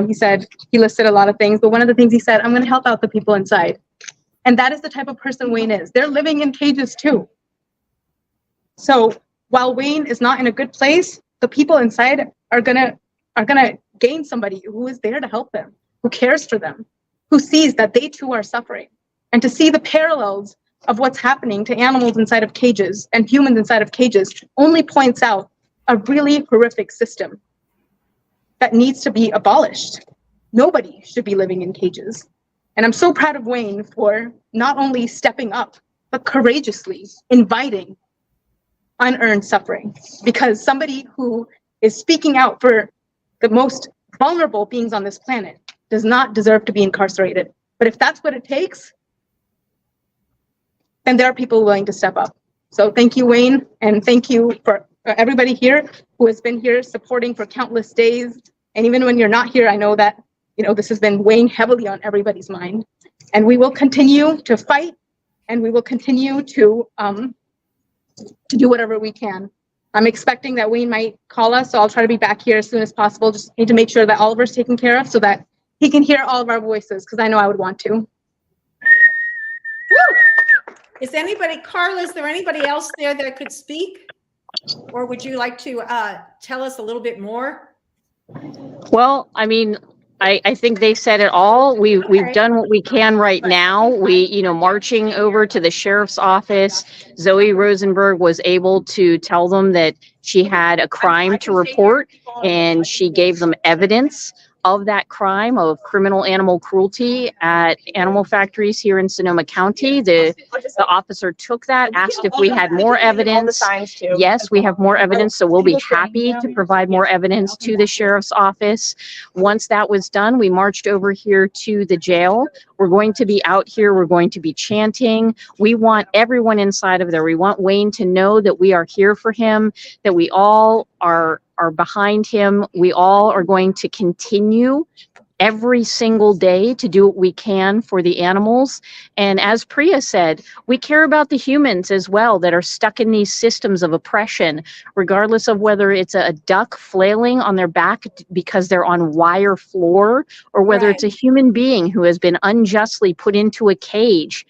he said, he listed a lot of things, but one of the things he said, I'm going to help out the people inside. And that is the type of person Wayne is. They're living in cages too. So while Wayne is not in a good place, the people inside are gonna gain somebody who is there to help them, who cares for them, who sees that they too are suffering. And to see the parallels of what's happening to animals inside of cages and humans inside of cages only points out a really horrific system that needs to be abolished. Nobody should be living in cages. And I'm so proud of Wayne for not only stepping up, but courageously inviting unearned suffering, because somebody who is speaking out for the most vulnerable beings on this planet does not deserve to be incarcerated. But if that's what it takes, then there are people willing to step up. So thank you, Wayne, and thank you for everybody here who has been here supporting for countless days. And even when you're not here, I know that this has been weighing heavily on everybody's mind. And we will continue to fight, and we will continue to do whatever we can. I'm expecting that Wayne might call us, so I'll try to be back here as soon as possible. Just need to make sure that Oliver's taken care of so that he can hear all of our voices, because I know I would want to. Is Carla, is there anybody else there that could speak? Or would you like to tell us a little bit more? Well, I mean, I think they said it all. We've done what we can right now. We, marching over to the sheriff's office, Zoe Rosenberg was able to tell them that she had a crime to report, and she gave them evidence of that crime of criminal animal cruelty at animal factories here in Sonoma County. The officer took that, asked if we had more evidence. Yes, we have more evidence, so we'll be happy to provide more evidence to the sheriff's office. Once that was done, we marched over here to the jail. We're going to be out here. We're going to be chanting. We want everyone inside of there. We want Wayne to know that we are here for him, that we all are behind him. We all are going to continue every single day to do what we can for the animals. And as Priya said, we care about the humans as well that are stuck in these systems of oppression, regardless of whether it's a duck flailing on their back because they're on wire floor, or whether it's a human being who has been unjustly put into a cage.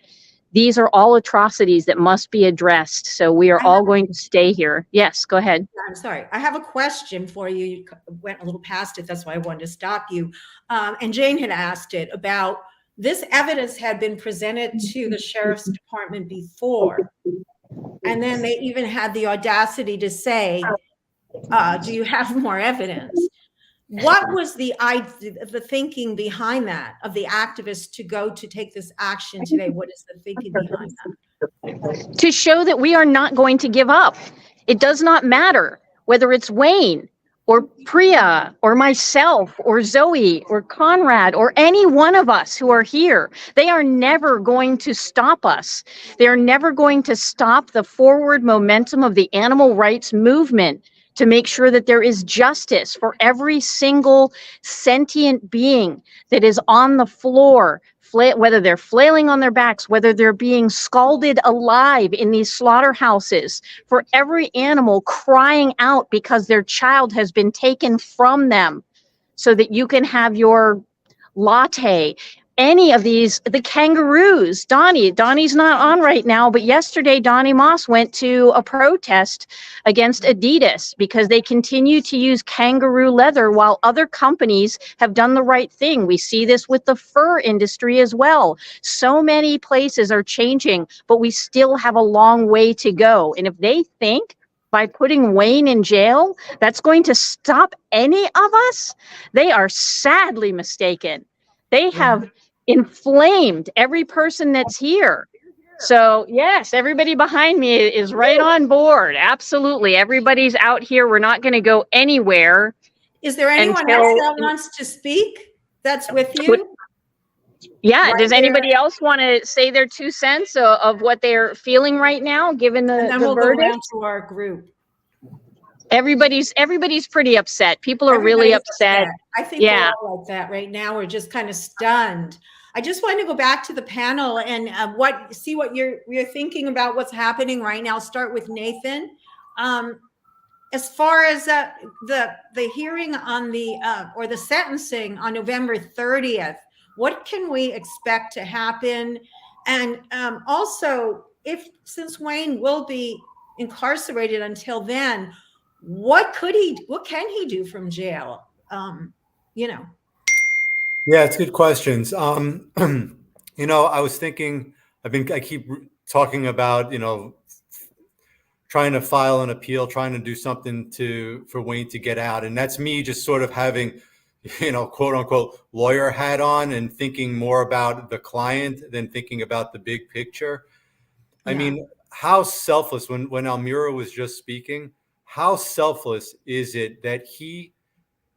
These are all atrocities that must be addressed. So we are all going to stay here. Yes, go ahead. I'm sorry. I have a question for you. You went a little past it. That's why I wanted to stop you. And Jane had asked it about this evidence had been presented to the sheriff's department before. And then they even had the audacity to say, do you have more evidence? What was the thinking behind that of the activists to take this action today? What is the thinking behind that? To show that we are not going to give up. It does not matter whether it's Wayne or Priya or myself or Zoe or Conrad or any one of us who are here. They are never going to stop us. They are never going to stop the forward momentum of the animal rights movement to make sure that there is justice for every single sentient being that is on the floor, whether they're flailing on their backs, whether they're being scalded alive in these slaughterhouses, for every animal crying out because their child has been taken from them so that you can have your latte. Any of these, the kangaroos, Donnie's not on right now, but yesterday Donnie Moss went to a protest against Adidas because they continue to use kangaroo leather while other companies have done the right thing. We see this with the fur industry as well. So many places are changing, but we still have a long way to go. And if they think by putting Wayne in jail, that's going to stop any of us, they are sadly mistaken. They have inflamed every person that's here. So yes, everybody behind me is right on board. Absolutely. Everybody's out here. We're not going to go anywhere Is there anyone Until- else that wants to speak that's with you? Yeah, Right does there. anybody else want to say their 2 cents of what they're feeling right now, given And the then we'll go verdict? around to our group. Everybody's pretty upset. People are really Everybody's upset. I think Yeah. we're all like that right now. We're just kind of stunned. I just wanted to go back to the panel and see what you're thinking about what's happening right now. Start with Nathan. As far as the hearing on or the sentencing on November 30th, what can we expect to happen? And also, since Wayne will be incarcerated until then, what can he do from jail? Yeah, it's good questions. I was thinking, I keep talking about, trying to file an appeal, trying to do something for Wayne to get out. And that's me just sort of having, quote unquote, lawyer hat on and thinking more about the client than thinking about the big picture. I mean, how selfless, when Almira was just speaking, how selfless is it that he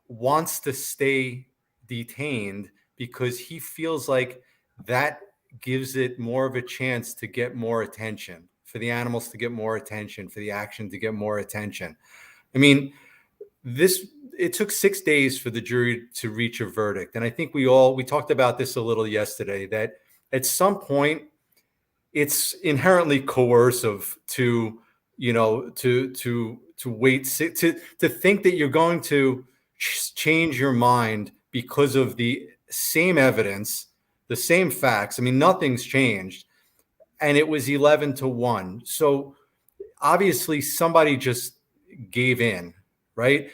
wants to stay detained because he feels like that gives it more of a chance to get more attention, for the animals to get more attention, for the action to get more attention. I mean, it took 6 days for the jury to reach a verdict. And I think we talked about this a little yesterday, that at some point it's inherently coercive to wait, to think that you're going to change your mind because of the same evidence, the same facts. I mean, nothing's changed. And it was 11-1. So obviously somebody just gave in, right?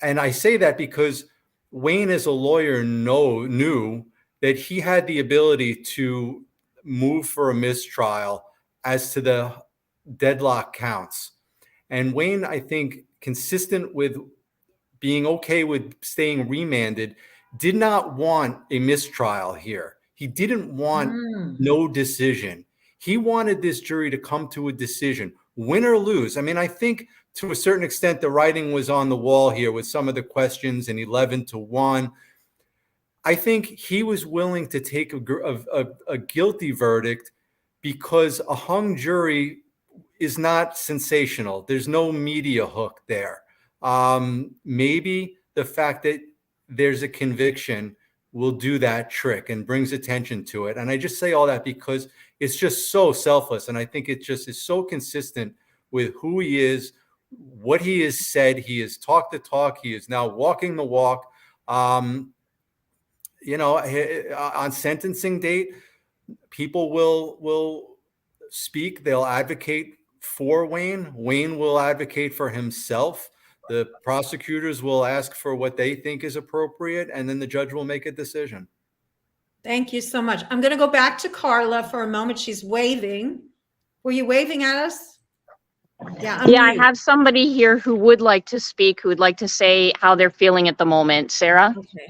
And I say that because Wayne, as a lawyer, knew that he had the ability to move for a mistrial as to the deadlock counts. And Wayne, I think, consistent with being okay with staying remanded, did not want a mistrial here. He didn't want no decision. He wanted this jury to come to a decision, win or lose. I mean, I think to a certain extent, the writing was on the wall here with some of the questions, and 11-1. I think he was willing to take a guilty verdict because a hung jury is not sensational. There's no media hook there. Maybe the fact that there's a conviction will do that trick and brings attention to it. And I just say all that because it's just so selfless. And I think it just is so consistent with who he is, what he has said. He has talked the talk. He is now walking the walk. On sentencing date, people will speak. They'll advocate for Wayne. Wayne will advocate for himself. The prosecutors will ask for what they think is appropriate, and then the judge will make a decision. Thank you so much. I'm going to go back to Carla for a moment. She's waving. Were you waving at us? Yeah. I have somebody here who would like to speak, who would like to say how they're feeling at the moment. Sarah? Okay.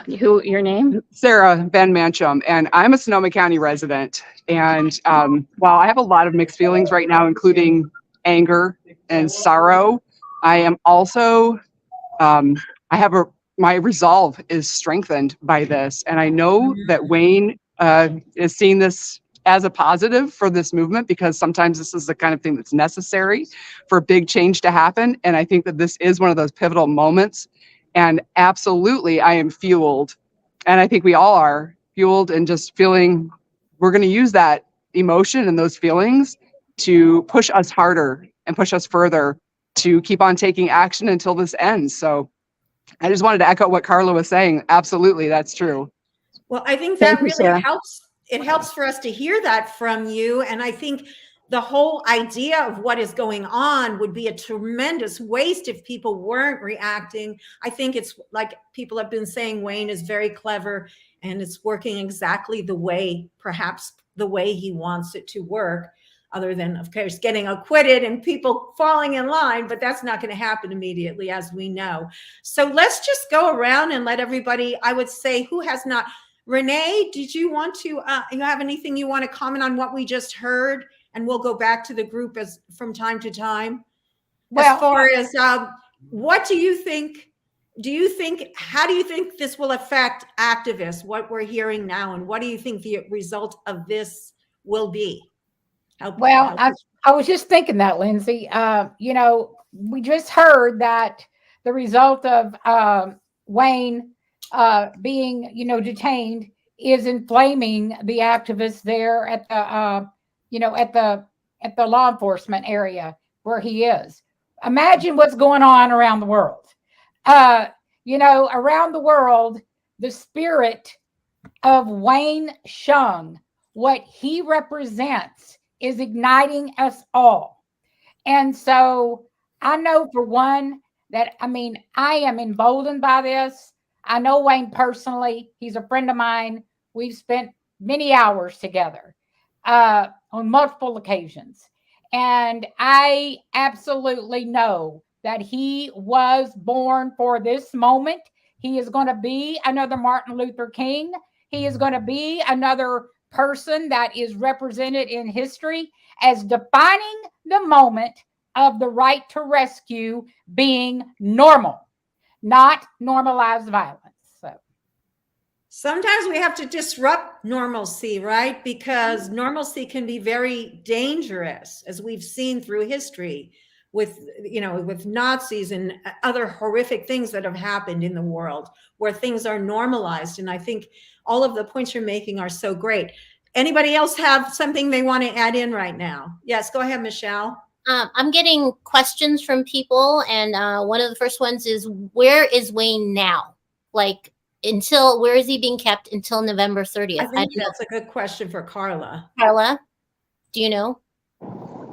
Your name? Sarah Van Mancham, and I'm a Sonoma County resident. And while I have a lot of mixed feelings right now, including anger and sorrow, I am also, my resolve is strengthened by this. And I know that Wayne is seeing this as a positive for this movement, because sometimes this is the kind of thing that's necessary for big change to happen. And I think that this is one of those pivotal moments. And absolutely, I am fueled. And I think we all are fueled and just feeling we're going to use that emotion and those feelings to push us harder and push us further to keep on taking action until this ends. So I just wanted to echo what Carla was saying. Absolutely, that's true. Well, I think Thank that you, really Sarah. helps. It helps for us to hear that from you. And I think the whole idea of what is going on would be a tremendous waste if people weren't reacting. I think it's like people have been saying, Wayne is very clever and it's working exactly perhaps the way he wants it to work, other than, of course, getting acquitted and people falling in line, but that's not going to happen immediately, as we know. So let's just go around and let everybody, I would say, who has not. Renee, did you want to, you have anything you want to comment on what we just heard? And we'll go back to the group from time to time. As far as what do you think how do you think this will affect activists, what we're hearing now, and what do you think the result of this will be? Well, I was just thinking that, Lindsey. You know, we just heard that the result of Wayne being, you know, detained is inflaming the activists there at the, you know, at the law enforcement area where he is. Imagine what's going on around the world. You know, around the world, the spirit of Wayne Hsiung, what he represents, is igniting us all. And so I know for one that, I mean, I am emboldened by this. I know Wayne personally. He's a friend of mine. We've spent many hours together on multiple occasions. And I absolutely know that he was born for this moment. He is going to be another Martin Luther King. He is going to be another person that is represented in history as defining the moment of the right to rescue being normal, not normalized violence. So sometimes we have to disrupt normalcy, right? Because normalcy can be very dangerous, as we've seen through history with, you know, with Nazis and other horrific things that have happened in the world where things are normalized. And I think all of the points you're making are so great. Anybody else have something they want to add in right now? Yes, go ahead, Michelle. I'm getting questions from people, and one of the first ones is, where is Wayne now? Like, where is he being kept until November 30th? I think that's a good question for Carla. Carla, do you know?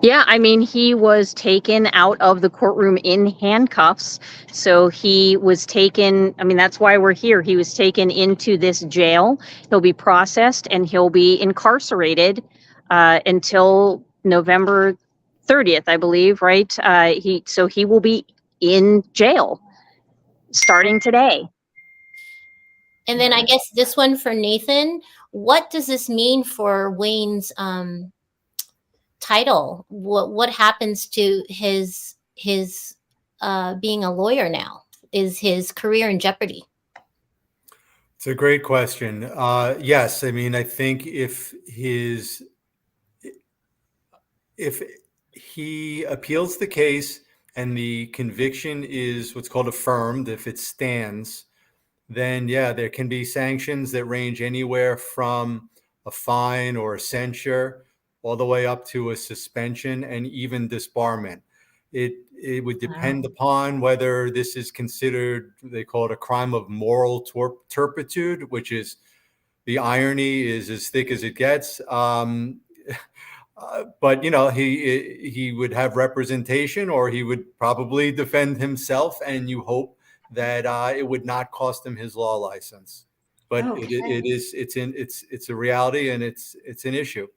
Yeah, I mean, he was taken out of the courtroom in handcuffs. So he was taken, I mean, that's why we're here. He was taken into this jail. He'll be processed and he'll be incarcerated until November 30th, I believe, right? So he will be in jail starting today. And then I guess this one for Nathan. What does this mean for Wayne's title? What happens to his being a lawyer now? Is his career in jeopardy? It's a great question. Yes, I mean, I think if he appeals the case and the conviction is what's called affirmed, if it stands, then yeah, there can be sanctions that range anywhere from a fine or a censure all the way up to a suspension and even disbarment. It would depend upon whether this is considered, they call it a crime of moral turpitude, which is, the irony is as thick as it gets. But you know, he would have representation, or he would probably defend himself, and you hope that it would not cost him his law license. But it's a reality, and it's an issue.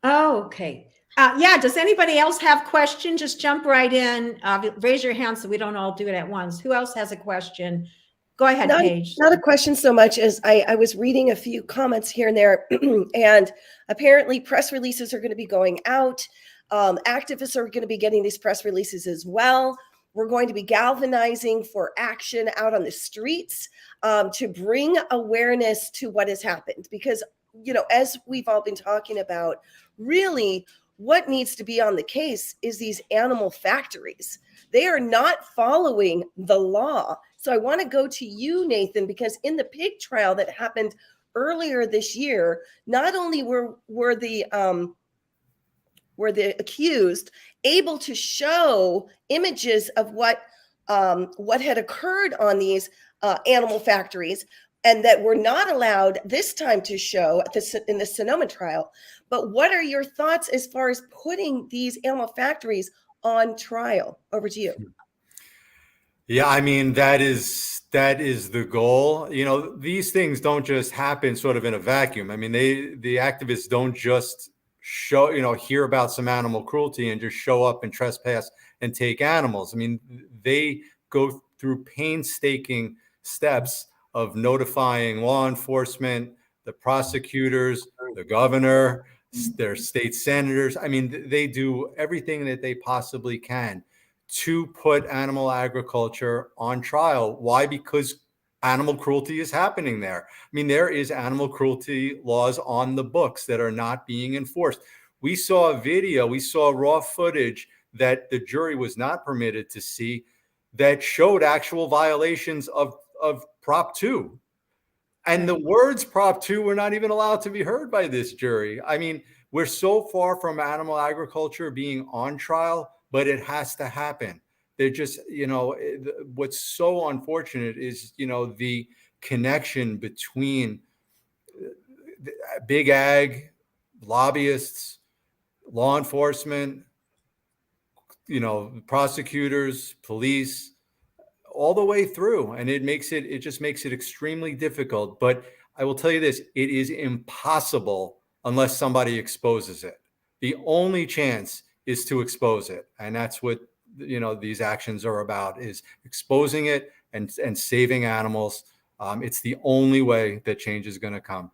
Oh, okay. Yeah, does anybody else have questions? Just jump right in. Raise your hand so we don't all do it at once. Who else has a question? Go ahead, Paige. Not a question so much as I was reading a few comments here and there, and apparently press releases are going to be going out. Activists are going to be getting these press releases as well. We're going to be galvanizing for action out on the streets to bring awareness to what has happened. Because, you know, as we've all been talking about, really what needs to be on the case is these animal factories. They are not following the law. So I want to go to you, Nathan, because in the pig trial that happened earlier this year, not only were the accused able to show images of what had occurred on these animal factories, and that were not allowed this time to show in the Sonoma trial. But what are your thoughts as far as putting these animal factories on trial? Over to you. Yeah, I mean, that is the goal. You know, these things don't just happen sort of in a vacuum. I mean, the activists don't just hear about some animal cruelty and just show up and trespass and take animals. I mean, they go through painstaking steps of notifying law enforcement, the prosecutors, the governor, their state senators. I mean, they do everything that they possibly can to put animal agriculture on trial. Why? Because animal cruelty is happening there. I mean, there is animal cruelty laws on the books that are not being enforced. We saw a video, we saw raw footage that the jury was not permitted to see that showed actual violations of Prop 2. And the words Prop 2 were not even allowed to be heard by this jury. I mean, we're so far from animal agriculture being on trial, but it has to happen. They're just, what's so unfortunate is, the connection between big ag, lobbyists, law enforcement, prosecutors, police, all the way through. And it just makes it extremely difficult. But I will tell you this, it is impossible unless somebody exposes it. The only chance is to expose it. And that's what, these actions are about, is exposing it and saving animals. It's the only way that change is going to come.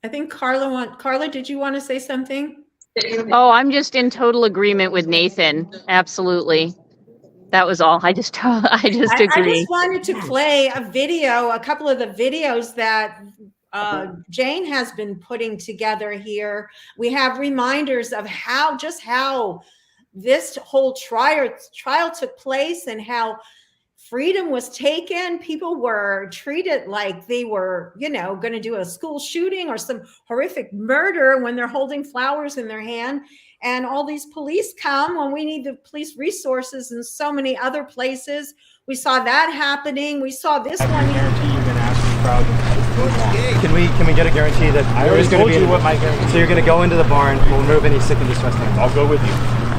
I think Carla, did you want to say something? Oh, I'm just in total agreement with Nathan. Absolutely. That was all. I just agree. I just wanted to play a couple of the videos that Jane has been putting together here. We have reminders of how this whole trial took place and how freedom was taken. People were treated like they were, going to do a school shooting or some horrific murder when they're holding flowers in their hand. And all these police come when we need the police resources in so many other places. We saw that happening. We saw this one here. Can we get a guarantee that I already told you what my guarantee? So you're going to go into the barn, we'll remove any sick and distressed animals. I'll go with you.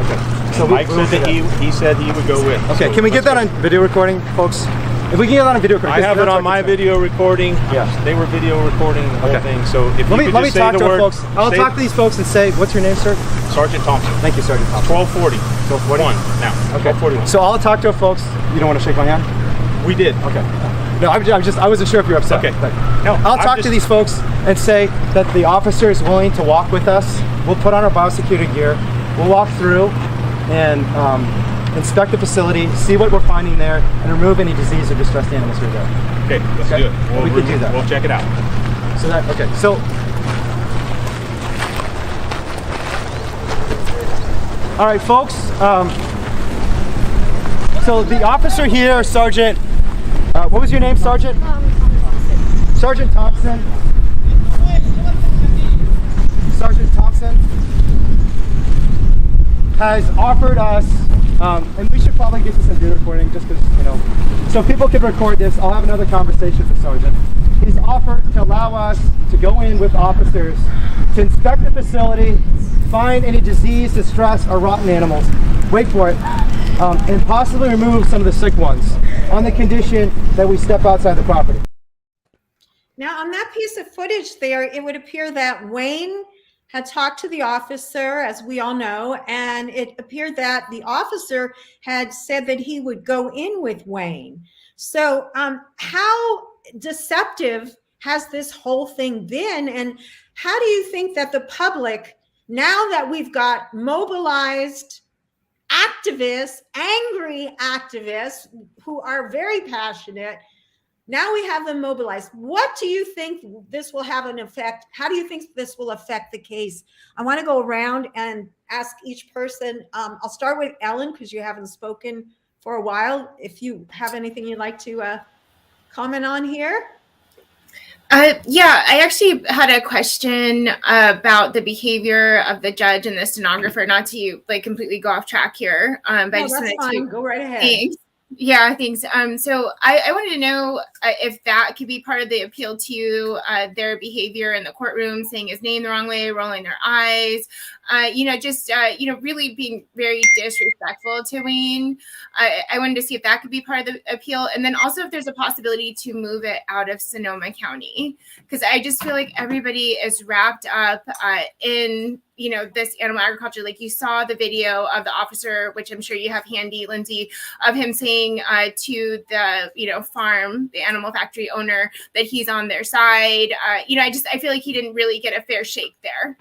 Okay. So Mike said that he said he would go with. Okay. So can we get that on video recording, folks? If we can get that on video recording, I have it on my video recording. Yeah. They were video recording the whole thing. So if let you me could just talk say to the word, folks. I'll talk to these folks and say, what's your name, sir? Sergeant Thompson. Thank you, Sergeant Thompson. 1240. 1241 now. Okay. 1241. So I'll talk to folks. You don't want to shake my hand? We did. Okay. No, I wasn't sure if you're upset. Okay. No, I'll talk to these folks and say that the officer is willing to walk with us. We'll put on our biosecurity gear. We'll walk through and inspect the facility, see what we're finding there, and remove any disease or distressed animals that are there. Okay, let's do it. We can do that. We'll check it out. So all right, folks. So the officer here, Sergeant. What was your name, Sergeant? Sergeant Thompson. Sergeant Thompson has offered us, and we should probably get this in video recording just because, so people can record this. I'll have another conversation with Sergeant. He's offered to allow us to go in with officers to inspect the facility, find any disease, distress, or rotten animals, wait for it, and possibly remove some of the sick ones on the condition that we step outside the property. Now, on that piece of footage there, it would appear that Wayne had talked to the officer, as we all know, and it appeared that the officer had said that he would go in with Wayne. So how deceptive has this whole thing been? And how do you think that the public, now that we've got mobilized activists, angry activists who are very passionate, now we have them mobilized. What do you think this will have an effect? How do you think this will affect the case? I want to go around and ask each person. I'll start with Ellen, because you haven't spoken for a while. If you have anything you'd like to comment on here. Yeah, I actually had a question about the behavior of the judge and the stenographer, not to completely go off track here. But I just that's wanted fine. to Go right ahead. Thanks. Yeah, thanks. So I wanted to know if that could be part of the appeal to their behavior in the courtroom, saying his name the wrong way, rolling their eyes, really being very disrespectful to Wayne. I wanted to see if that could be part of the appeal. And then also if there's a possibility to move it out of Sonoma County, because I just feel like everybody is wrapped up in this animal agriculture. Like you saw the video of the officer, which I'm sure you have handy, Lindsey, of him saying to the, farm, the animal factory owner, that he's on their side. I feel like he didn't really get a fair shake there.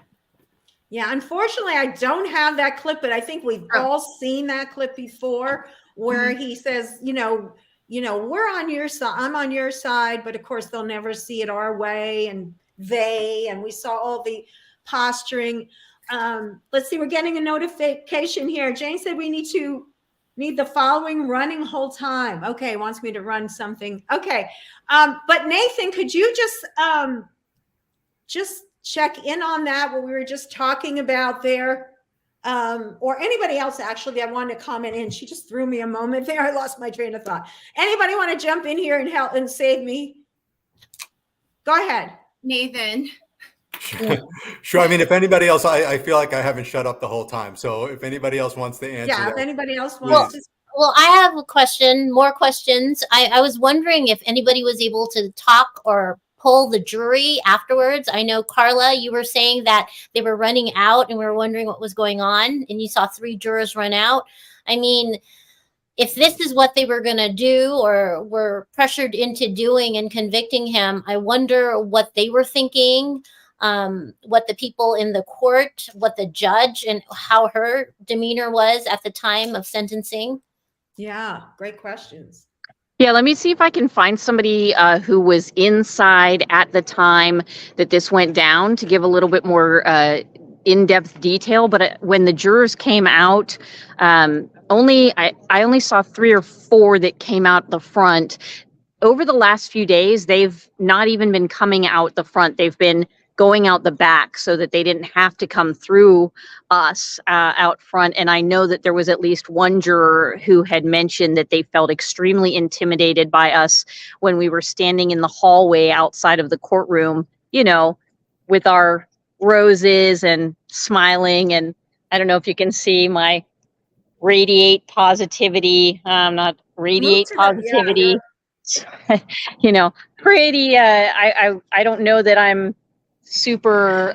Yeah, unfortunately, I don't have that clip, but I think we've all seen that clip before where he says, we're on your side, I'm on your side, but of course they'll never see it our way, and we saw all the posturing. Let's see, we're getting a notification here. Jane said we need the following running whole time. Okay, wants me to run something. Okay, but Nathan, could you just check in on that, what we were just talking about there? Or anybody else actually that wanted to comment in. She just threw me a moment there. I lost my train of thought. Anybody want to jump in here and help and save me? Go ahead. Nathan. Sure. I mean, if anybody else, I feel like I haven't shut up the whole time. So if anybody else wants to answer. Yeah, if anybody else wants to. Well, I have a question, more questions. I was wondering if anybody was able to talk or poll the jury afterwards. I know, Carla, you were saying that they were running out and we were wondering what was going on, and you saw 3 jurors run out. I mean, if this is what they were going to do or were pressured into doing and convicting him, I wonder what they were thinking, what the people in the court, what the judge and how her demeanor was at the time of sentencing. Yeah, great questions. Yeah, let me see if I can find somebody who was inside at the time that this went down to give a little bit more in-depth detail. But when the jurors came out, I only saw 3 or 4 that came out the front. Over the last few days, they've not even been coming out the front. They've been going out the back so that they didn't have to come through us out front. And I know that there was at least one juror who had mentioned that they felt extremely intimidated by us when we were standing in the hallway outside of the courtroom, with our roses and smiling. And I don't know if you can see my radiate positivity. Not radiate positivity. Pretty, I don't know that I'm super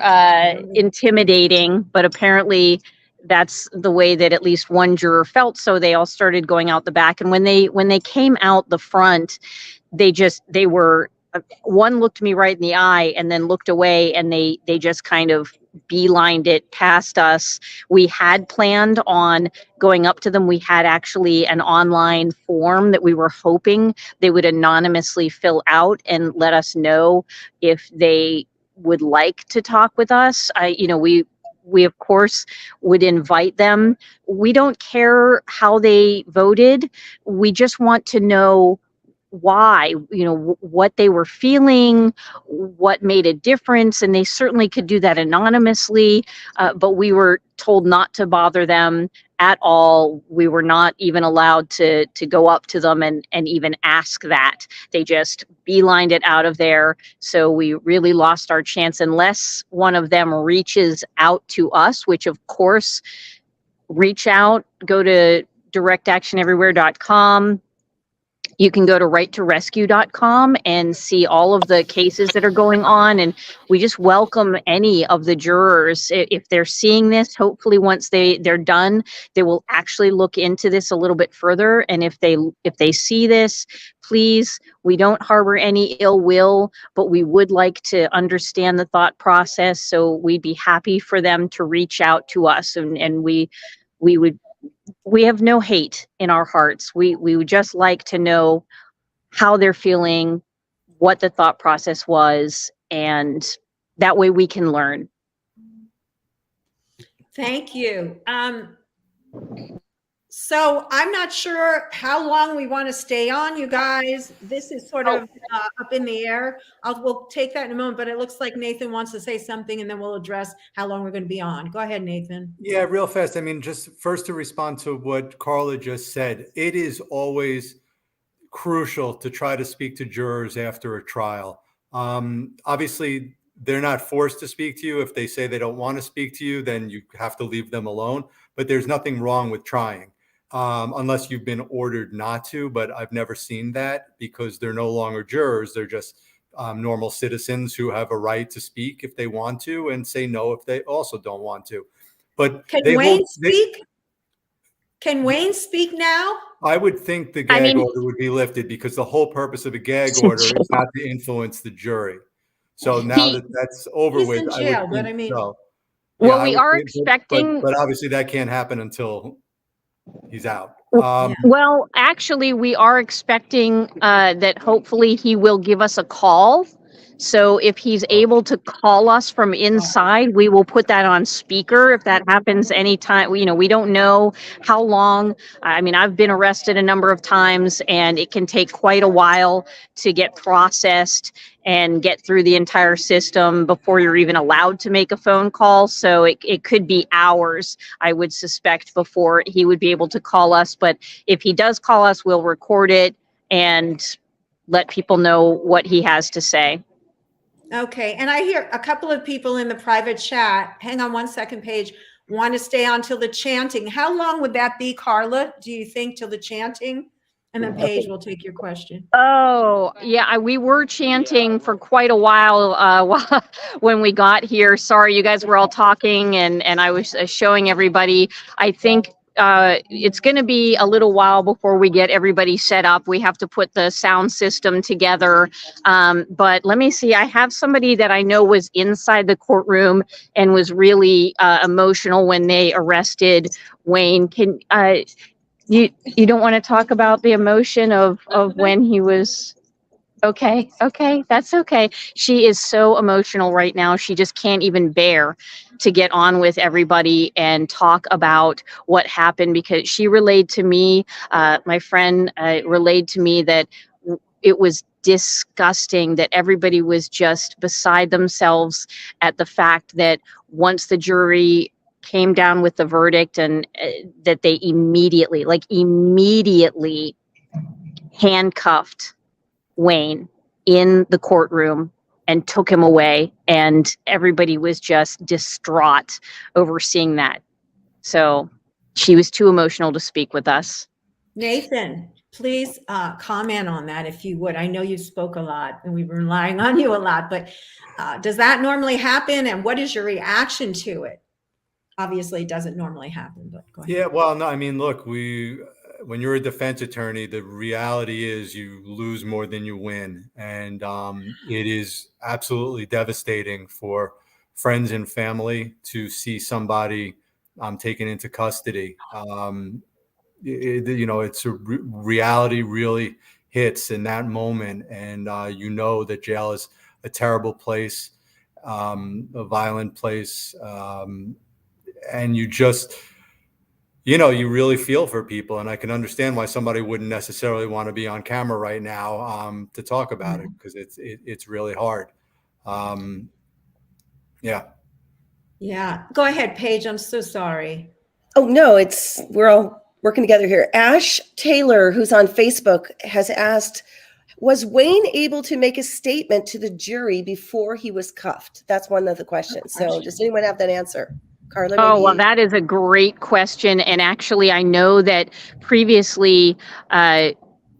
intimidating, but apparently that's the way that at least one juror felt. So they all started going out the back. And when they came out the front, they were, one looked me right in the eye and then looked away, and they just kind of beelined it past us. We had planned on going up to them. We had actually an online form that we were hoping they would anonymously fill out and let us know if they would like to talk with us. We of course would invite them. We don't care how they voted. We just want to know why, what they were feeling, what made a difference. And they certainly could do that anonymously, but we were told not to bother them at all. We were not even allowed to go up to them and even ask that. They just beelined it out of there. So we really lost our chance unless one of them reaches out to us, which of course, reach out, go to directactioneverywhere.com. You can go to righttorescue.com and see all of the cases that are going on. And we just welcome any of the jurors. If they're seeing this, hopefully once they're done, they will actually look into this a little bit further. And if they see this, please, we don't harbor any ill will, but we would like to understand the thought process. So we'd be happy for them to reach out to us, and we have no hate in our hearts. We would just like to know how they're feeling, what the thought process was, and that way we can learn. Thank you. So I'm not sure how long we want to stay on, you guys. This is sort of up in the air. We'll take that in a moment, but it looks like Nathan wants to say something, and then we'll address how long we're going to be on. Go ahead, Nathan. Yeah, real fast. I mean, just first to respond to what Carla just said, it is always crucial to try to speak to jurors after a trial. Obviously, they're not forced to speak to you. If they say they don't want to speak to you, then you have to leave them alone. But there's nothing wrong with trying. Unless you've been ordered not to, but I've never seen that because they're no longer jurors. They're just normal citizens who have a right to speak if they want to and say no if they also don't want to. But can Wayne speak? Can Wayne speak now? I would think the gag order would be lifted because the whole purpose of a gag order is not to influence the jury. So now that that's over with, in jail, but I mean, so. Well, we are expecting, but obviously that can't happen until he's out. Well, actually, we are expecting that hopefully he will give us a call. So if he's able to call us from inside, we will put that on speaker. If that happens anytime, you know, we don't know how long. I mean, I've been arrested a number of times, and it can take quite a while to get processed and get through the entire system before you're even allowed to make a phone call. So it could be hours, I would suspect, before he would be able to call us. But if he does call us, we'll record it and let people know what he has to say. Okay, and I hear a couple of people in the private chat, hang on one second, Paige, want to stay on till the chanting. How long would that be, Carla, do you think, till the chanting? And then Paige will take your question. Oh, yeah, we were chanting for quite a while when we got here. Sorry, you guys were all talking and I was showing everybody. I think it's going to be a little while before we get everybody set up. We have to put the sound system together. But let me see. I have somebody that I know was inside the courtroom and was really emotional when they arrested Wayne. Can you don't want to talk about the emotion of when he was? Okay, that's okay. She is so emotional right now. She just can't even bear to get on with everybody and talk about what happened, because she relayed to me, my friend relayed to me that it was disgusting, that everybody was just beside themselves at the fact that once the jury came down with the verdict and that they immediately handcuffed Wayne in the courtroom and took him away, and everybody was just distraught over seeing that. So she was too emotional to speak with us. Nathan, please comment on that if you would. I know you spoke a lot and we've been relying on you a lot, but does that normally happen, and what is your reaction to it? Obviously it doesn't normally happen, but go ahead. Yeah, well, no, I mean, look, when you're a defense attorney, the reality is you lose more than you win. And it is absolutely devastating for friends and family to see somebody taken into custody. It's a reality really hits in that moment. And you know that jail is a terrible place, a violent place. And you just, you really feel for people, and I can understand why somebody wouldn't necessarily want to be on camera right now to talk about it, because it's really hard. Yeah. Go ahead, Paige. I'm so sorry. Oh no, we're all working together here. Ash Taylor, who's on Facebook, has asked, was Wayne able to make a statement to the jury before he was cuffed? That's one of the questions. So does anyone have that answer? Carla? Oh, well, that is a great question. And actually, I know that previously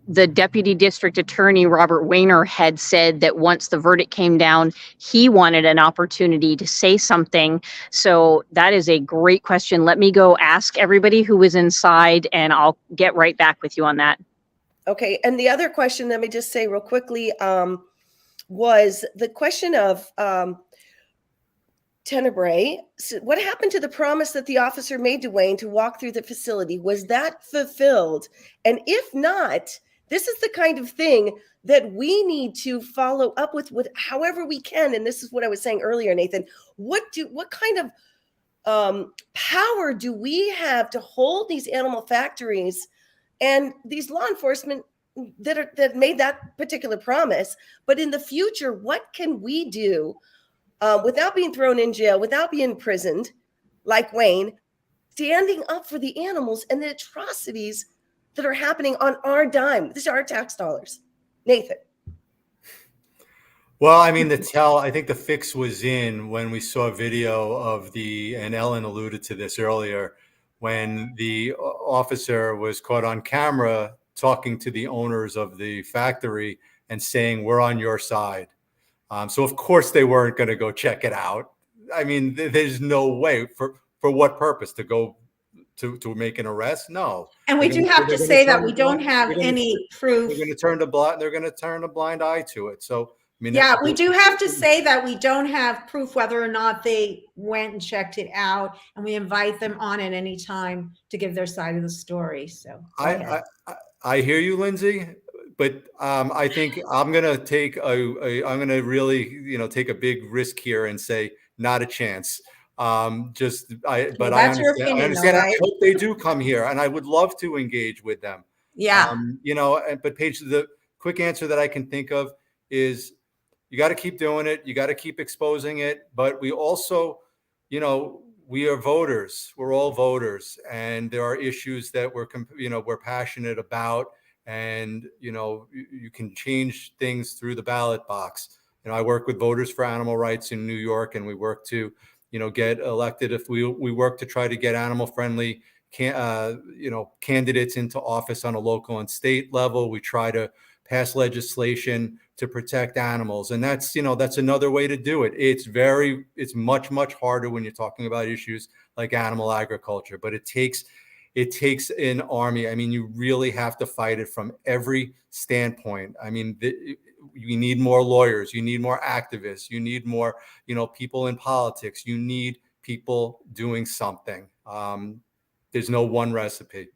the deputy district attorney, Robert Wayner, had said that once the verdict came down, he wanted an opportunity to say something. So that is a great question. Let me go ask everybody who was inside, and I'll get right back with you on that. Okay. And the other question, let me just say real quickly, was the question of Tenebrae. So what happened to the promise that the officer made to Wayne to walk through the facility? Was that fulfilled? And if not, this is the kind of thing that we need to follow up with however we can. And this is what I was saying earlier, Nathan. What kind of power do we have to hold these animal factories and these law enforcement that made that particular promise? But in the future, what can we do without being thrown in jail, without being imprisoned, like Wayne, standing up for the animals and the atrocities that are happening on our dime? These are our tax dollars. Nathan. Well, I mean, I think the fix was in when we saw a video of and Ellen alluded to this earlier, when the officer was caught on camera talking to the owners of the factory and saying, "We're on your side." So of course they weren't going to go check it out. I mean, there's no way. For what purpose? To go to make an arrest? No. And we do have to say that we don't have any proof. They're going to turn a blind eye to it. So mean, Yeah, we do have to say that we don't have proof whether or not they went and checked it out, and we invite them on at any time to give their side of the story. So go ahead. I hear you, Lindsay, but I think I'm gonna take I'm gonna really, take a big risk here and say not a chance. But I that's your understand. opinion, I understand. though, I right? hope they do come here, and I would love to engage with them. Yeah. But Paige, the quick answer that I can think of is you got to keep doing it. You got to keep exposing it. But we also, we are voters. We're all voters, and there are issues that we're passionate about. And you can change things through the ballot box. I work with Voters for Animal Rights in New York, and we work to get elected. If we work to try to get animal friendly candidates into office on a local and state level. We try to pass legislation to protect animals, and that's another way to do it. It's much harder when you're talking about issues like animal agriculture, but it takes an army. I mean, you really have to fight it from every standpoint. I mean, you need more lawyers, you need more activists, you need more people in politics, you need people doing something. There's no one recipe.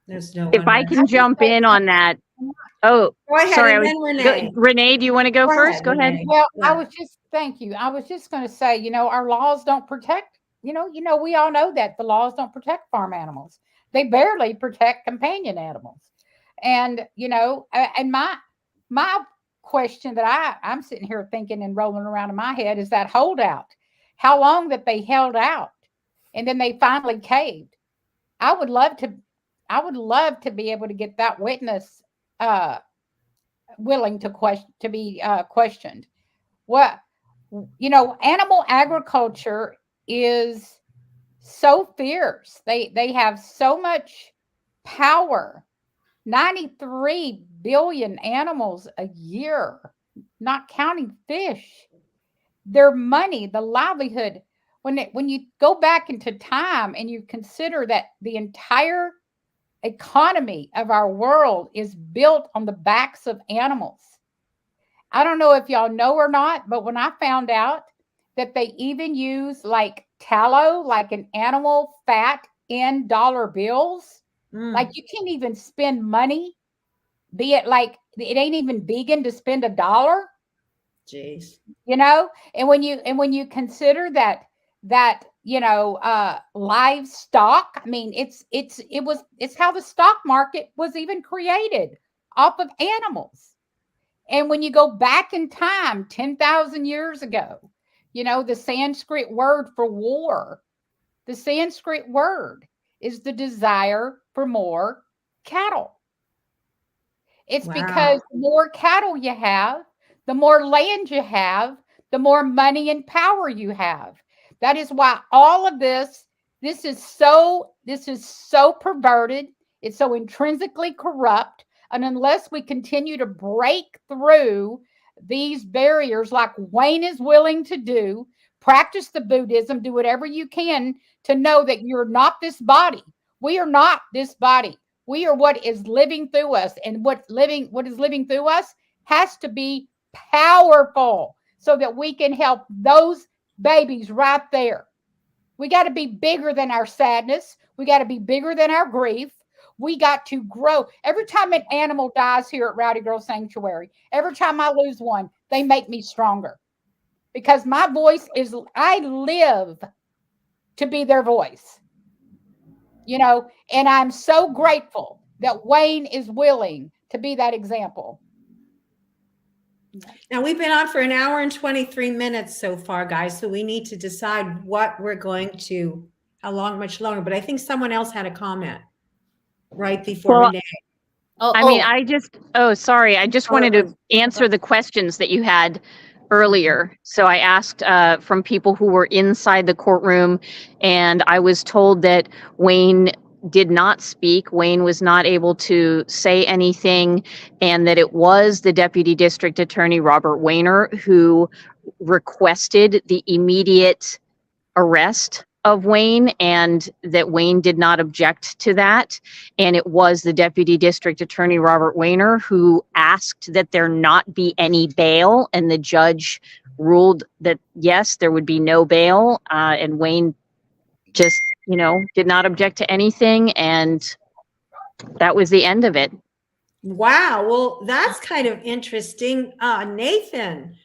There's no If one I can jump in on that. Oh, Go ahead, sorry. and then Renee. Renee, do you want to go first? Go ahead. Well, thank you. I was just going to say, our laws don't protect, we all know that the laws don't protect farm animals. They barely protect companion animals. And, and my question that I'm sitting here thinking and rolling around in my head is that holdout. How long that they held out and then they finally caved. I would love to be able to get that witness willing to be questioned. Animal agriculture is so fierce. They have so much power. 93 billion animals a year, not counting fish. Their money, the livelihood. When you go back into time and you consider that the entire economy of our world is built on the backs of animals. I don't know if y'all know or not, but when I found out that they even use like tallow, like an animal fat in dollar bills, like you can't even spend money, be it like it ain't even vegan to spend $1. Jeez. And when you consider that livestock, I mean, it's how the stock market was even created, off of animals. And when you go back in time 10,000 years ago, the Sanskrit word for war, the Sanskrit word is the desire for more cattle. It's because the more cattle you have, the more land you have, the more money and power you have. That is why all of this is so perverted. It's so intrinsically corrupt. And unless we continue to break through these barriers like Wayne is willing to do, practice the Buddhism, do whatever you can to know that you're not this body. We are not this body. We are what is living through us. And what is living through us has to be powerful so that we can help those babies right there. We got to be bigger than our sadness. We got to be bigger than our grief. We got to grow. Every time an animal dies here at Rowdy Girl Sanctuary, every time I lose one, they make me stronger. Because my voice I live to be their voice. And I'm so grateful that Wayne is willing to be that example. Now, we've been on for an hour and 23 minutes so far, guys. So we need to decide what we're going to, how long, much longer. But I think someone else had a comment right before Renee. I just wanted to answer the questions that you had earlier. So I asked from people who were inside the courtroom, and I was told that Wayne did not speak. Wayne was not able to say anything, and that it was the Deputy District Attorney, Robert Wayner, who requested the immediate arrest of Wayne, and that Wayne did not object to that. And it was the Deputy District Attorney, Robert Wayner, who asked that there not be any bail, and the judge ruled that yes, there would be no bail, and Wayne just, did not object to anything, and that was the end of it. Wow. Well, that's kind of interesting. Nathan,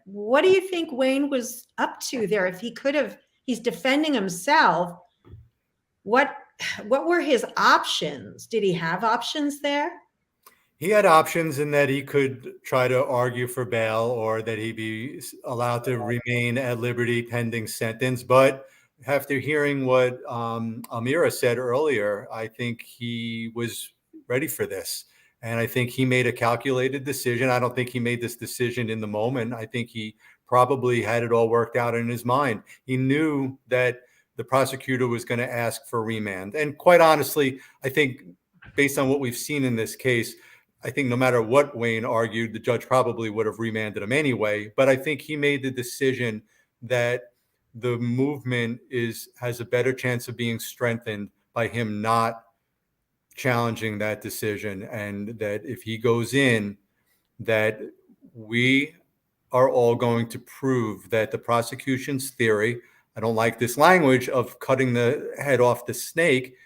what do you think Wayne was up to there? If he's defending himself, what were his options? Did he have options there? He had options in that he could try to argue for bail, or that he be allowed to remain at liberty pending sentence. But after hearing what Amira said earlier, I think he was ready for this. And I think he made a calculated decision. I don't think he made this decision in the moment. I think he probably had it all worked out in his mind. He knew that the prosecutor was going to ask for remand. And quite honestly, I think based on what we've seen in this case, I think no matter what Wayne argued, the judge probably would have remanded him anyway. But I think he made the decision that the movement has a better chance of being strengthened by him not challenging that decision, and that if he goes in, that we are all going to prove that the prosecution's theory, I don't like this language of cutting the head off the snake,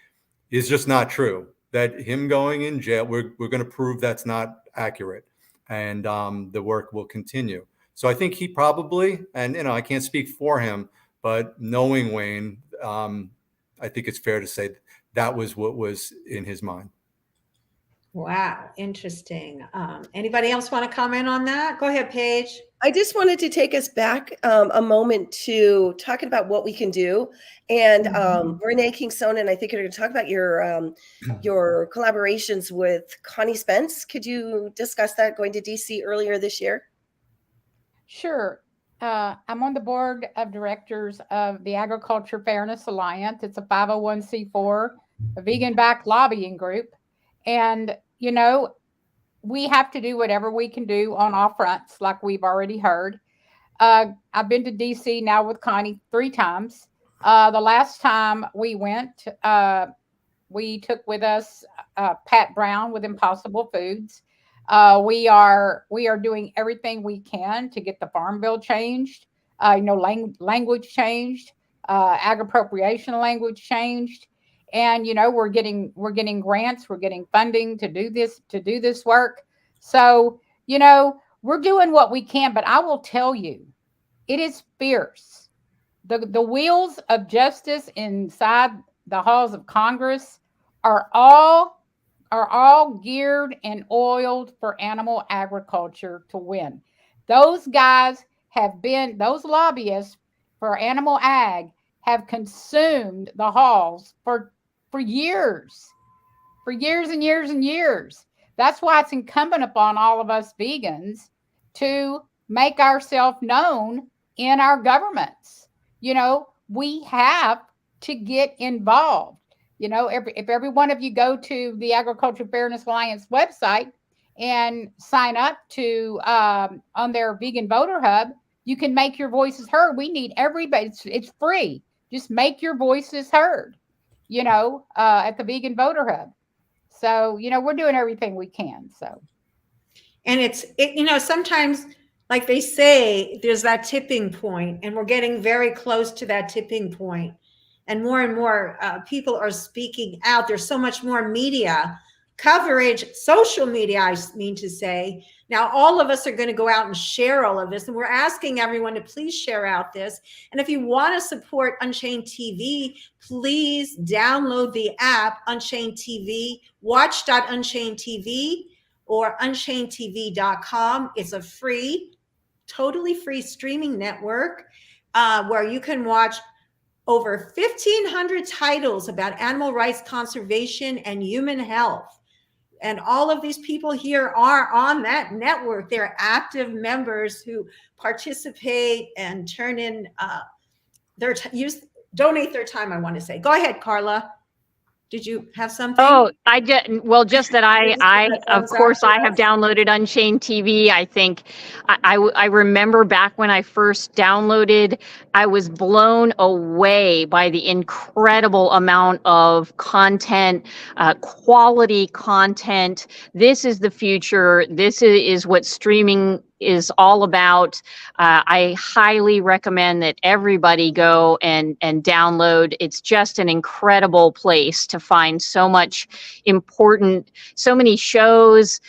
is just not true. That him going in jail, we're going to prove that's not accurate, and the work will continue. So I think he probably, and I can't speak for him, but knowing Wayne, I think it's fair to say that was what was in his mind. Wow, interesting. Anybody else want to comment on that? Go ahead, Paige. I just wanted to take us back a moment to talking about what we can do. And Renee King-Sonnen, I think you're going to talk about your collaborations with Connie Spence. Could you discuss that, going to DC earlier this year? Sure. I'm on the board of directors of the Agriculture Fairness Alliance. It's a 501c4, a vegan-backed lobbying group. And, we have to do whatever we can do on all fronts, like we've already heard. I've been to DC now with Connie 3 times. The last time we went, we took with us Pat Brown with Impossible Foods. We are doing everything we can to get the Farm Bill changed, language changed, ag appropriation language changed. And, we're getting grants, we're getting funding to do this work. So, we're doing what we can, but I will tell you, it is fierce. The wheels of justice inside the halls of Congress are all geared and oiled for animal agriculture to win. Those lobbyists for animal ag have consumed the halls for years and years and years. That's why it's incumbent upon all of us vegans to make ourselves known in our governments. We have to get involved. If every one of you go to the Agriculture Fairness Alliance website and sign up to on their Vegan Voter Hub, you can make your voices heard. We need everybody. It's free. Just make your voices heard, at the Vegan Voter Hub. So, we're doing everything we can. So, and sometimes, like they say, there's that tipping point, and we're getting very close to that tipping point. And more people are speaking out. There's so much more media coverage, social media, I mean to say. Now, all of us are going to go out and share all of this, and we're asking everyone to please share out this. And if you want to support Unchained TV, please download the app Unchained TV, watch.unchainedtv or unchainedtv.com. It's a totally free streaming network where you can watch over 1,500 titles about animal rights conservation and human health. And all of these people here are on that network. They're active members who participate and turn in donate their time, I want to say. Go ahead, Carla. Did you have something? Oh, I did. Well, just that of course, I have downloaded Unchained TV. I think I remember back when I first downloaded, I was blown away by the incredible amount of content, quality content. This is the future. This is what streaming is all about. I highly recommend that everybody go and download. It's just an incredible place to find so much important, so many shows,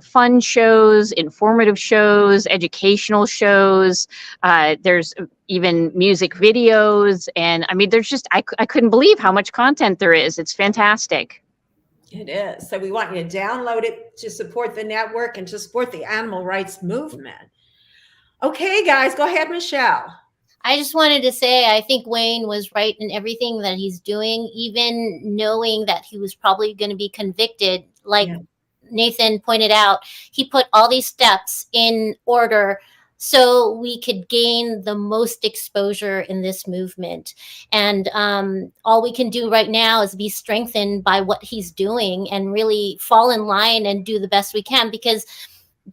fun shows, informative shows, educational shows. There's even music videos. And I mean, there's just, I couldn't believe how much content there is. It's fantastic. It is. So we want you to download it to support the network and to support the animal rights movement. Okay, guys, go ahead, Michelle. I just wanted to say, I think Wayne was right in everything that he's doing, even knowing that he was probably going to be convicted. Like Nathan pointed out, he put all these steps in order so we could gain the most exposure in this movement. And all we can do right now is be strengthened by what he's doing and really fall in line and do the best we can, because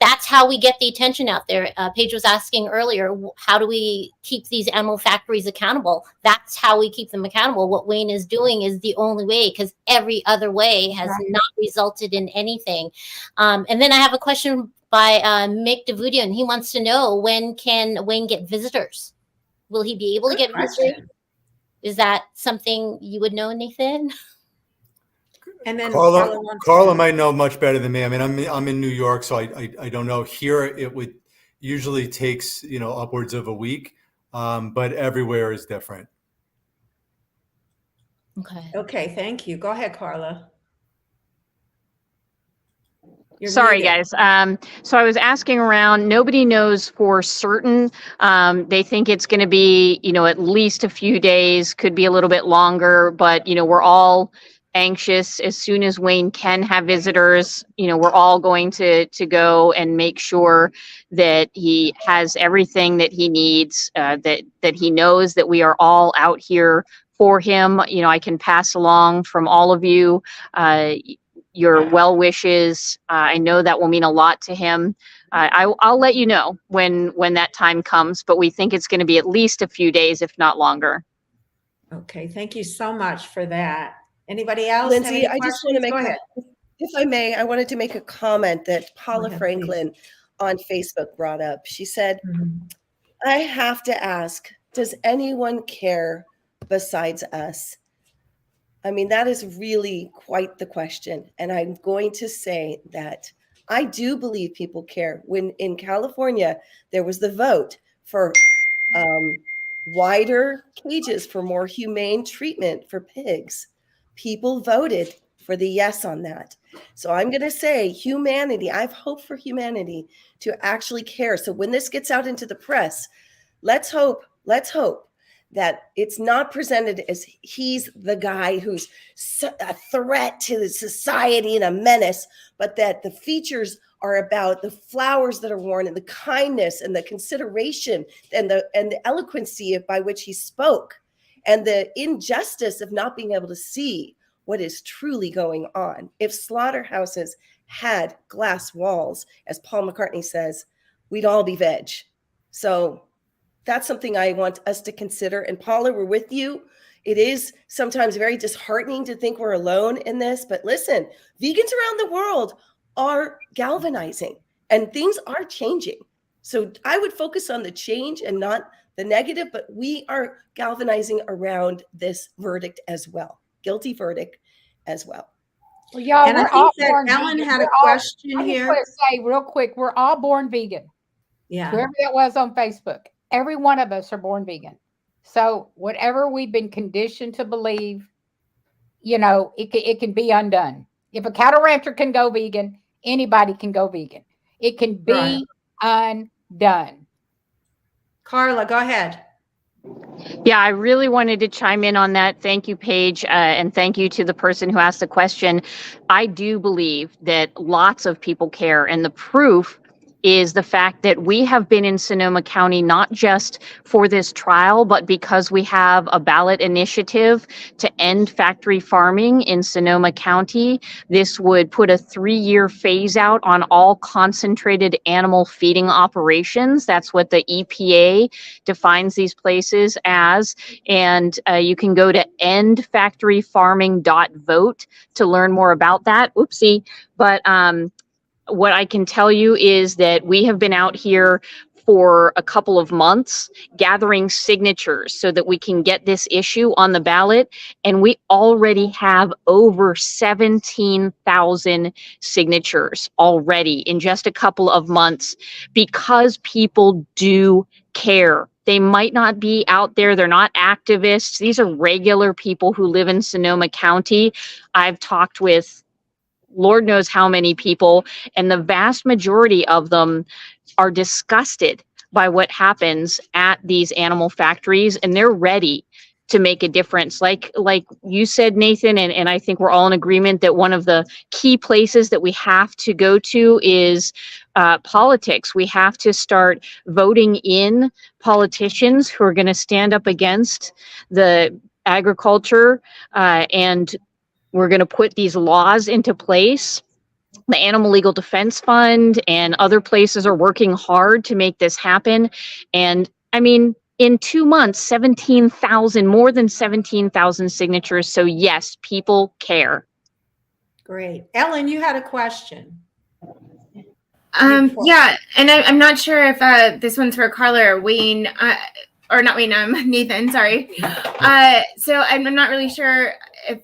that's how we get the attention out there. Paige was asking earlier, how do we keep these animal factories accountable? That's how we keep them accountable. What Wayne is doing is the only way, because every other way has not resulted in anything. And then I have a question by Mick DeVudian. He wants to know, when can Wayne get visitors? Will he be able to get visitors? Is that something you would know, Nathan? And then Carla might know much better than me. I mean, I'm in New York, so I don't know. Here it would usually takes, upwards of a week, but everywhere is different. Okay, thank you. Go ahead, Carla. Sorry, guys. So I was asking around. Nobody knows for certain. They think it's going to be, at least a few days, could be a little bit longer, but, we're all anxious. As soon as Wayne can have visitors, we're all going to go and make sure that he has everything that he needs, that he knows that we are all out here for him. I can pass along from all of you your well wishes. I know that will mean a lot to him. I'll let you know when that time comes, but we think it's going to be at least a few days, if not longer. Okay, thank you so much for that. Anybody else? Lindsey, I just want to make, if I may, I wanted to make a comment that Paula Franklin on Facebook brought up. She said, I have to ask, does anyone care besides us? I mean, that is really quite the question. And I'm going to say that I do believe people care. When in California, there was the vote for wider cages for more humane treatment for pigs. People voted for the yes on that. So I'm going to say humanity, I have hope for humanity to actually care. So when this gets out into the press, let's hope that it's not presented as he's the guy who's a threat to the society and a menace, but that the features are about the flowers that are worn and the kindness and the consideration and the eloquency by which he spoke, and the injustice of not being able to see what is truly going on. If slaughterhouses had glass walls, as Paul McCartney says, we'd all be veg. So that's something I want us to consider. And Paula, we're with you. It is sometimes very disheartening to think we're alone in this, but listen, vegans around the world are galvanizing and things are changing. So I would focus on the change and not the negative, but we are galvanizing around this verdict as well. Guilty verdict as well. Well, y'all, and I think that Ellen had a question here. I just want to say real quick, we're all born vegan. Yeah. Whoever that was on Facebook, every one of us are born vegan. So whatever we've been conditioned to believe, it can be undone. If a cattle rancher can go vegan, anybody can go vegan. It can be undone. Carla, go ahead. Yeah, I really wanted to chime in on that. Thank you, Paige, and thank you to the person who asked the question. I do believe that lots of people care, and the proof is the fact that we have been in Sonoma County not just for this trial, but because we have a ballot initiative to end factory farming in Sonoma County. This would put a 3-year phase out on all concentrated animal feeding operations. That's what the EPA defines these places as. And you can go to endfactoryfarming.vote to learn more about that. Oopsie. But what I can tell you is that we have been out here for a couple of months gathering signatures so that we can get this issue on the ballot. And we already have over 17,000 signatures already in just a couple of months because people do care. They might not be out there. They're not activists. These are regular people who live in Sonoma County. I've talked with Lord knows how many people, and the vast majority of them are disgusted by what happens at these animal factories, and they're ready to make a difference. Like you said, Nathan, and I think we're all in agreement that one of the key places that we have to go to is politics. We have to start voting in politicians who are going to stand up against the agriculture and we're going to put these laws into place. The Animal Legal Defense Fund and other places are working hard to make this happen. And I mean, in 2 months, 17,000, more than 17,000 signatures. So yes, people care. Great. Ellen, you had a question. Yeah, and I'm not sure if this one's for Carla or Wayne, or not Wayne, Nathan, sorry. So I'm not really sure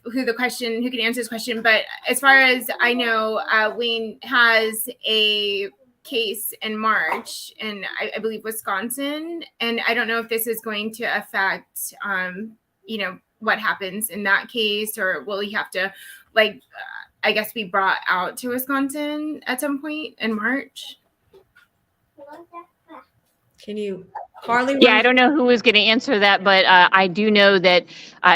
who can answer this question, but as far as I know, Wayne has a case in March in, I believe, Wisconsin, and I don't know if this is going to affect, what happens in that case, or will he have to, I guess, be brought out to Wisconsin at some point in March? Can you, Carly? Yeah, I don't know who is going to answer that, but I do know that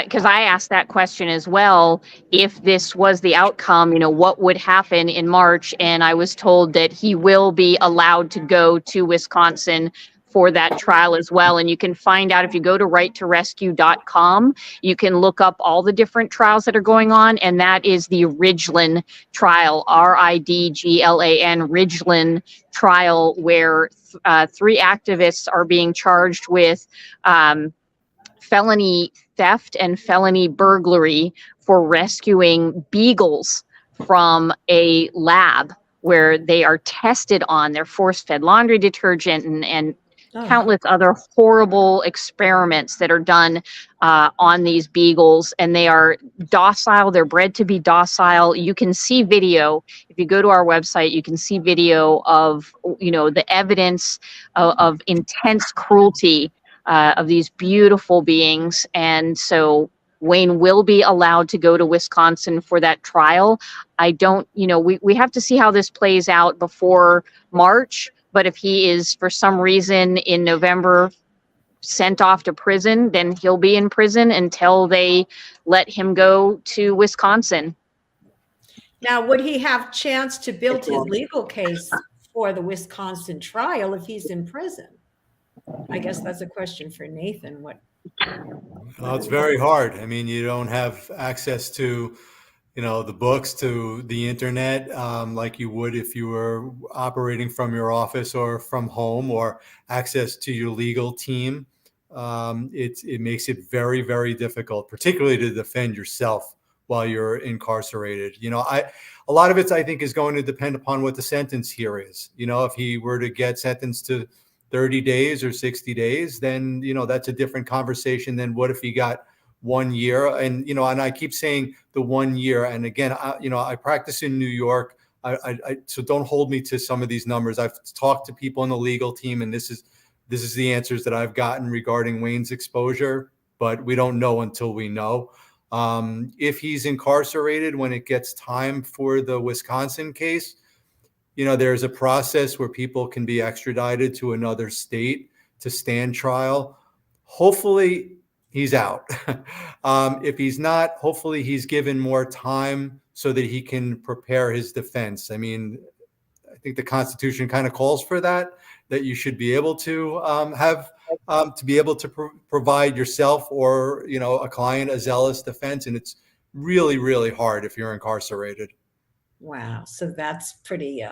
because I asked that question as well. If this was the outcome, what would happen in March? And I was told that he will be allowed to go to Wisconsin for that trial as well. And you can find out if you go to righttorescue.com, you can look up all the different trials that are going on. And that is the Ridgeland trial, RIDGLAN, Ridgeland trial, where 3 activists are being charged with felony theft and felony burglary for rescuing beagles from a lab where they are tested on their force-fed laundry detergent and countless other horrible experiments that are done on these beagles, and they are docile. They're bred to be docile. You can see video. If you go to our website, you can see video of, the evidence of intense cruelty of these beautiful beings. And so Wayne will be allowed to go to Wisconsin for that trial. I don't, we have to see how this plays out before March. But if he is, for some reason, in November sent off to prison, then he'll be in prison until they let him go to Wisconsin. Now, would he have chance to build his legal case for the Wisconsin trial if he's in prison? I guess that's a question for Nathan. Well, it's very hard. I mean, you don't have access to the books, to the internet, like you would if you were operating from your office or from home, or access to your legal team. It makes it very, very difficult, particularly to defend yourself while you're incarcerated. A lot of it, I think, is going to depend upon what the sentence here is. If he were to get sentenced to 30 days or 60 days, then, that's a different conversation than what if he got 1 year. And, and I keep saying the 1 year. And again, I practice in New York. So don't hold me to some of these numbers. I've talked to people in the legal team, and this is the answers that I've gotten regarding Wayne's exposure, but we don't know until we know. If he's incarcerated when it gets time for the Wisconsin case, there's a process where people can be extradited to another state to stand trial. Hopefully he's out. If he's not, hopefully he's given more time so that he can prepare his defense. I mean, I think the Constitution kind of calls for that you should be able to provide yourself or, a client a zealous defense. And it's really, really hard if you're incarcerated. Wow. So that's pretty,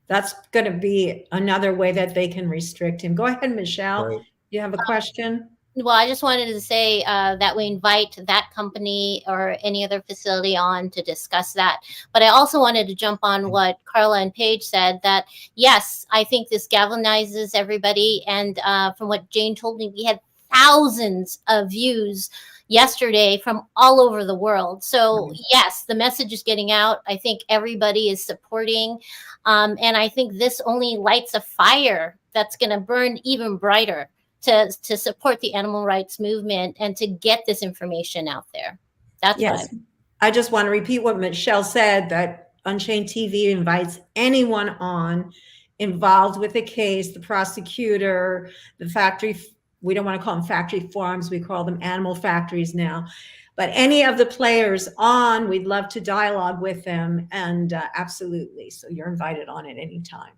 that's going to be another way that they can restrict him. Go ahead, Michelle. Right. You have a question? Well, I just wanted to say that we invite that company or any other facility on to discuss that. But I also wanted to jump on what Carla and Paige said, that yes, I think this galvanizes everybody. And from what Jane told me, we had thousands of views yesterday from all over the world. So yes, the message is getting out. I think everybody is supporting. And I think this only lights a fire that's going to burn even brighter to support the animal rights movement and to get this information out there. That's yes. What I just want to repeat what Michelle said, that Unchained TV invites anyone on involved with the case, the prosecutor, the factory. We don't want to call them factory farms. We call them animal factories now. But any of the players on, we'd love to dialogue with them. And absolutely. So you're invited on at any time.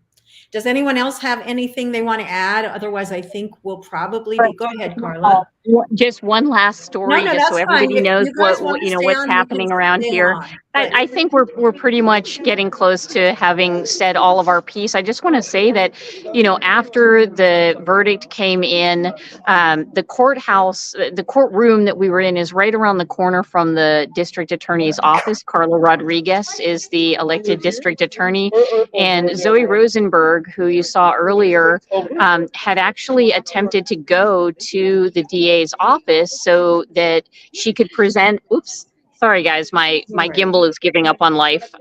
Does anyone else have anything they want to add? Otherwise, I think we'll probably be. Go ahead, Carla. Just one last story, just so everybody knows what's happening around here. I think we're pretty much getting close to having said all of our piece. I just want to say that, after the verdict came in, the courthouse, the courtroom that we were in is right around the corner from the district attorney's office. Carla Rodriguez is the elected district attorney, and Zoe Rosenberg, who you saw earlier, had actually attempted to go to the DA's office so that she could present, sorry guys, my gimbal is giving up on life.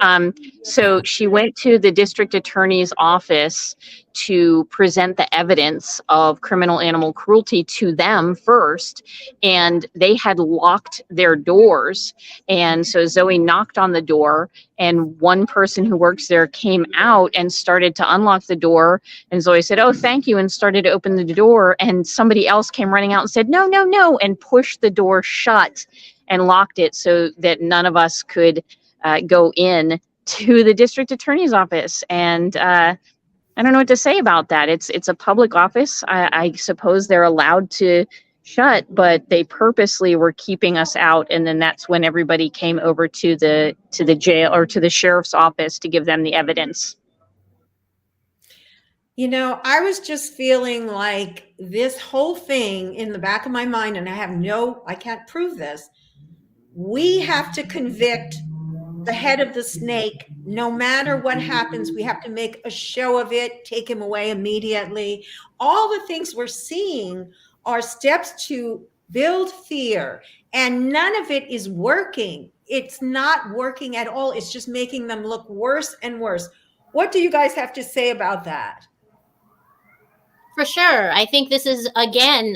So she went to the district attorney's office to present the evidence of criminal animal cruelty to them first, and they had locked their doors. And so Zoe knocked on the door, and one person who works there came out and started to unlock the door. And Zoe said, "Oh, thank you," and started to open the door. And somebody else came running out and said, "No, no, no," and pushed the door shut and locked it so that none of us could go in to the district attorney's office. And I don't know what to say about that. It's a public office. I suppose they're allowed to shut, but they purposely were keeping us out. And then that's when everybody came over to the jail or to the sheriff's office to give them the evidence. I was just feeling like this whole thing in the back of my mind, and I can't prove this. We have to convict the head of the snake, no matter what happens. We have to make a show of it, take him away immediately. All the things we're seeing are steps to build fear, and none of it is working. It's not working at all. It's just making them look worse and worse. What do you guys have to say about that? For sure. I think this is, again,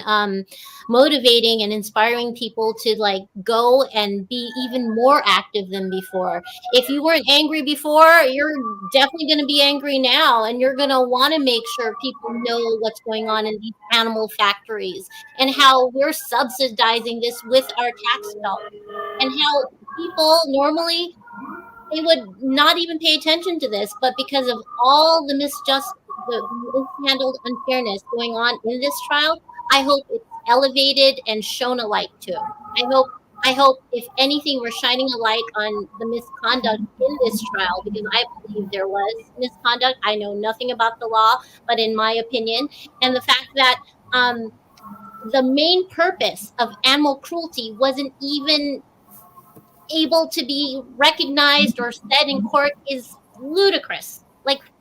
motivating and inspiring people to go and be even more active than before. If you weren't angry before, you're definitely going to be angry now, and you're going to want to make sure people know what's going on in these animal factories and how we're subsidizing this with our tax dollars, and how people normally, they would not even pay attention to this, but because of all the mishandled unfairness going on in this trial, I hope it's elevated and shown a light to. I hope if anything, we're shining a light on the misconduct in this trial, because I believe there was misconduct. I know nothing about the law, but in my opinion, and the fact that the main purpose of animal cruelty wasn't even able to be recognized or said in court is ludicrous,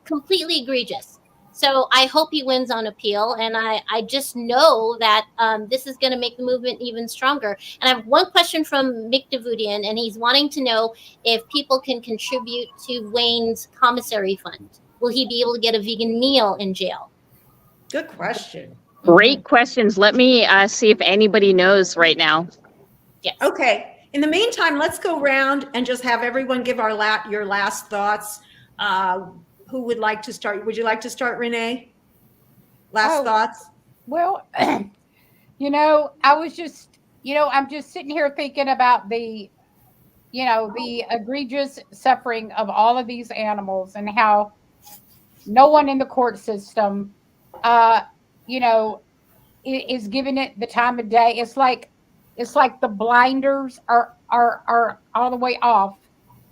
completely egregious. So I hope he wins on appeal, and I just know that this is going to make the movement even stronger. And I have one question from Mick Davudian, and he's wanting to know if people can contribute to Wayne's commissary fund. Will he be able to get a vegan meal in jail? Good question. Great questions. Let me see if anybody knows right now. Yes. Okay. In the meantime, let's go around and just have everyone give your last thoughts. Who would like to start? Would you like to start, Renee? Last thoughts? Well, I was just, I'm just sitting here thinking about the egregious suffering of all of these animals, and how No one in the court system, you know, is giving it the time of day. It's like the blinders are all the way off.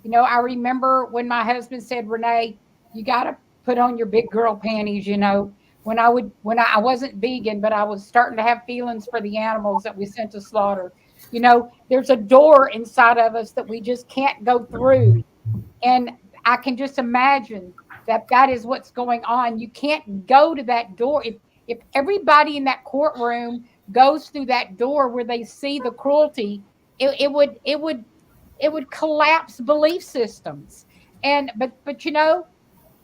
You know, I remember when my husband said, Renee, you got to put on your big girl panties, you know, when I wasn't vegan, but I was starting to have feelings for the animals that we sent to slaughter. You know, there's a door inside of us that we just can't go through. And I can just imagine that is what's going on. You can't go to that door. If everybody in that courtroom goes through that door where they see the cruelty, it would collapse belief systems. And but you know,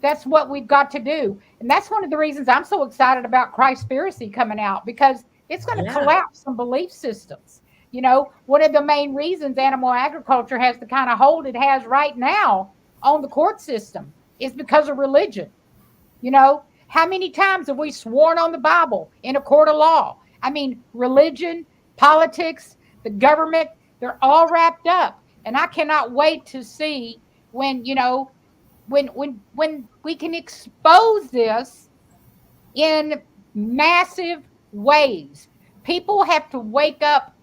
that's what we've got to do. And that's one of the reasons I'm so excited about Christspiracy coming out, because it's going to collapse some belief systems. You know, one of the main reasons animal agriculture has the kind of hold it has right now on the court system is because of religion. You know, how many times have we sworn on the Bible in a court of law? I mean, religion, politics, the government, they're all wrapped up. And I cannot wait to see when, you know, when we can expose this in massive ways. People have to wake up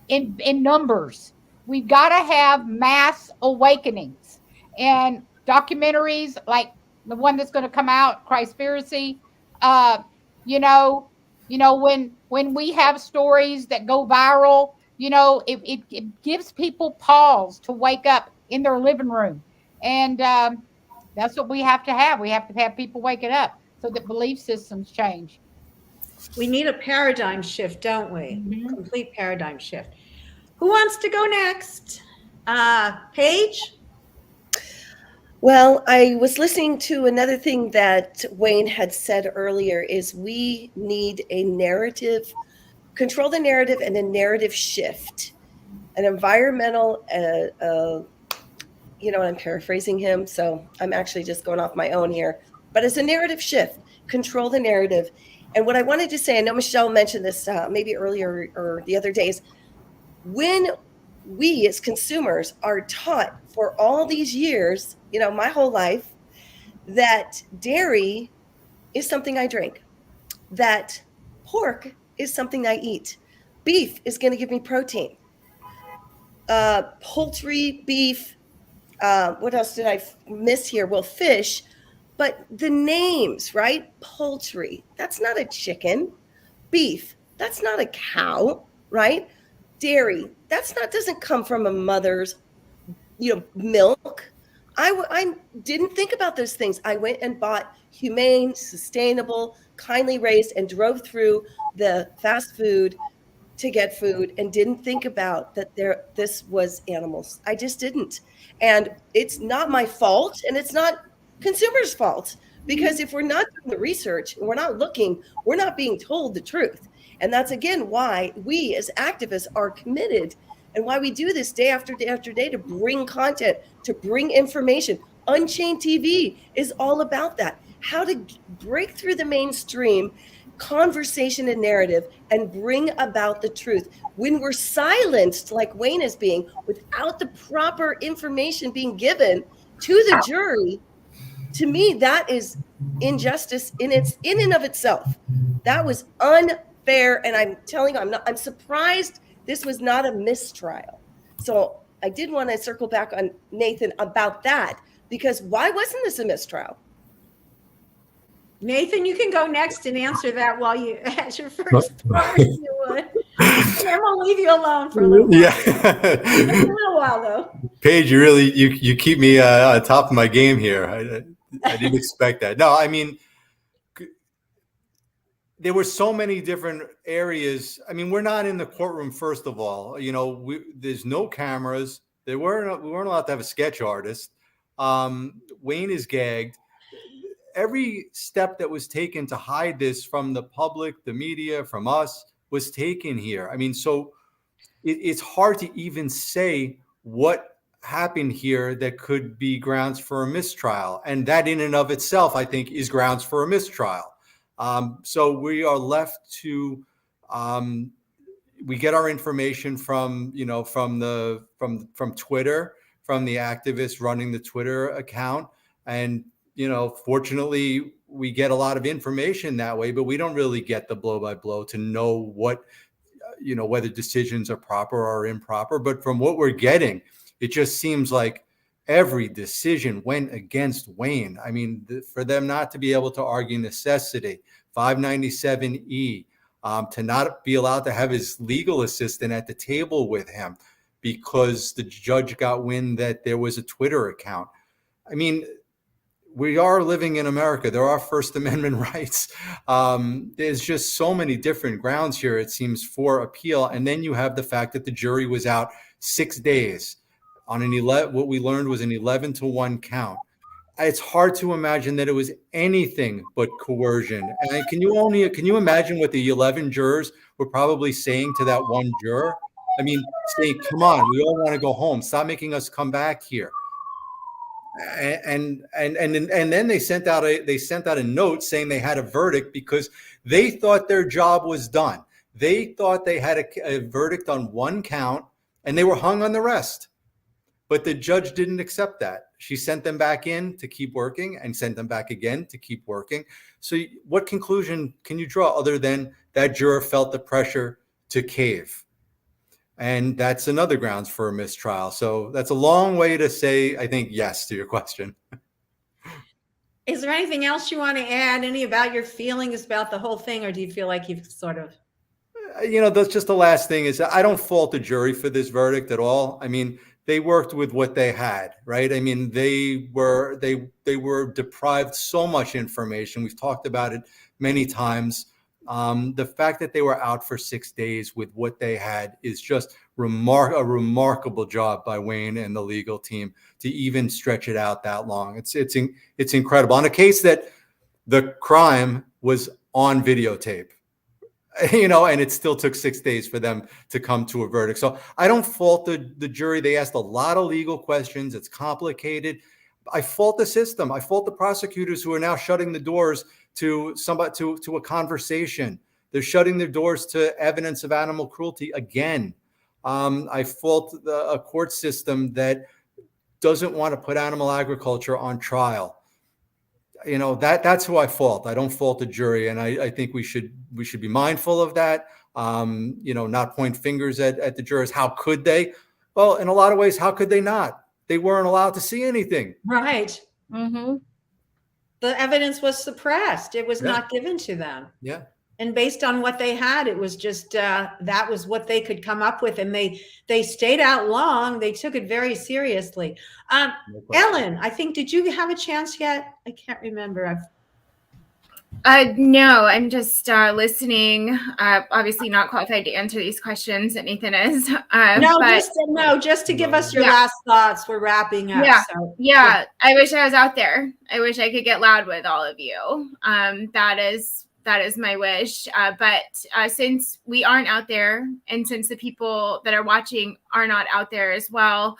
in numbers. We've got to have mass awakenings, and documentaries like the one that's going to come out, Christspiracy. You know, when we have stories that go viral, you know, it gives people pause to wake up in their living room, and that's what we have to have. We have to have people waking up so that belief systems change. We need a paradigm shift, don't we? Complete paradigm shift. Who wants to go next? Paige? Well, I was listening to another thing that Wayne had said earlier is we need a narrative, control the narrative, and a narrative shift, an environmental, you know, I'm paraphrasing him, so I'm actually just going off my own here, but it's a narrative shift, control the narrative. And what I wanted to say, I know Michelle mentioned this maybe earlier or the other days, when we as consumers are taught for all these years, you know, my whole life, that dairy is something I drink, that pork is something I eat, beef is going to give me protein, poultry, beef, what else did I miss here? Well, fish. But the names, right? Poultry, that's not a chicken. Beef, that's not a cow, right? Dairy, doesn't come from a mother's, you know, milk. I didn't think about those things. I went and bought humane, sustainable, kindly raised, and drove through the fast food to get food and didn't think about that this was animals. I just didn't. And it's not my fault, and it's not consumers' fault, because if we're not doing the research and we're not looking, we're not being told the truth. And that's again why we as activists are committed, and why we do this day after day after day, to bring content, to bring information. Unchained TV is all about that, how to break through the mainstream conversation and narrative and bring about the truth. When we're silenced like Wayne is being, without the proper information being given to the jury, to me, that is injustice in and of itself. That was unfair, and I'm telling you, I'm surprised this was not a mistrial. So I did want to circle back on Nathan about that, because why wasn't this a mistrial? Nathan, you can go next and answer that while you, as your first thought, if you would. And then we'll leave you alone for a little while. Yeah. Just a little while, though. Paige, you really, you keep me on top of my game here. I didn't expect that. No, I mean, there were so many different areas. I mean, we're not in the courtroom, first of all. You know, there's no cameras. We weren't allowed to have a sketch artist. Wayne is gagged. Every step that was taken to hide this from the public, the media, from us, was taken here. I mean, so it's hard to even say what happened here that could be grounds for a mistrial. And that in and of itself, I think, is grounds for a mistrial. So we are left to, we get our information from, you know, from Twitter, from the activists running the Twitter account. And fortunately, we get a lot of information that way, but we don't really get the blow by blow to know what, whether decisions are proper or improper. But from what we're getting, it just seems like every decision went against Wayne. I mean, for them not to be able to argue necessity, 597E, to not be allowed to have his legal assistant at the table with him because the judge got wind that there was a Twitter account. I mean, we are living in America. There are First Amendment rights. There's just so many different grounds here, it seems, for appeal. And then you have the fact that the jury was out 6 days on what we learned was an 11-1 count. It's hard to imagine that it was anything but coercion. And can you imagine what the 11 jurors were probably saying to that one juror? I mean, saying, come on, we all want to go home. Stop making us come back here. And then they sent out a note saying they had a verdict because they thought their job was done. They thought they had a verdict on one count and they were hung on the rest. But the judge didn't accept that. She sent them back in to keep working and sent them back again to keep working. So what conclusion can you draw other than that juror felt the pressure to cave? And that's another grounds for a mistrial. So that's a long way to say, I think, yes to your question. Is there anything else you want to add? Any about your feelings about the whole thing? Or do you feel like you've sort of... That's just the last thing is I don't fault the jury for this verdict at all. I mean, they worked with what they had, right? I mean, they were deprived so much information. We've talked about it many times. The fact that they were out for 6 days with what they had is just a remarkable job by Wayne and the legal team to even stretch it out that long. It's incredible on a case that the crime was on videotape. And it still took 6 days for them to come to a verdict. So I don't fault the jury. They asked a lot of legal questions. It's complicated. I fault the system. I fault the prosecutors who are now shutting the doors to a conversation. They're shutting their doors to evidence of animal cruelty again. I fault a court system that doesn't want to put animal agriculture on trial. That's who I fault. I don't fault the jury, and I think we should be mindful of that. Not point fingers at the jurors. How could they? Well, in a lot of ways, how could they not? They weren't allowed to see anything. Right. Mm-hmm. The evidence was suppressed. It was not given to them. Yeah. And based on what they had, it was just that was what they could come up with, and they stayed out long. They took it very seriously. Ellen, I think, did you have a chance yet? I can't remember. No, I'm just listening. Obviously, not qualified to answer these questions. That Nathan is. Just to give us your last thoughts. We're wrapping up. Yeah. I wish I was out there. I wish I could get loud with all of you. That is my wish. But since we aren't out there, and since the people that are watching are not out there as well,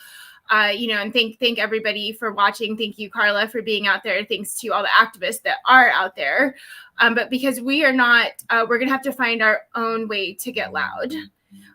and thank everybody for watching. Thank you, Carla, for being out there. Thanks to all the activists that are out there. But because we are not, we're going to have to find our own way to get loud.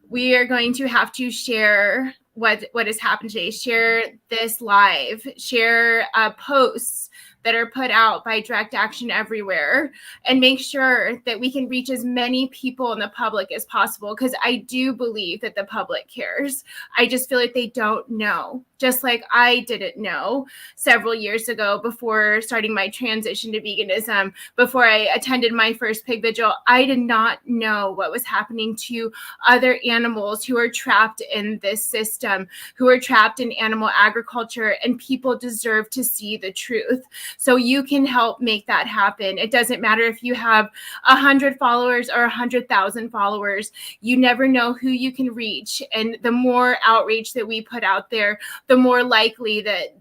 We are going to have to share what has happened today. Share this live. Share posts that are put out by Direct Action Everywhere, and make sure that we can reach as many people in the public as possible, because I do believe that the public cares. I just feel like they don't know, just like I didn't know several years ago before starting my transition to veganism, before I attended my first pig vigil. I did not know what was happening to other animals who are trapped in this system, who are trapped in animal agriculture, and people deserve to see the truth. So you can help make that happen. It doesn't matter if you have 100 followers or 100,000 followers. You never know who you can reach. And the more outreach that we put out there, the more likely that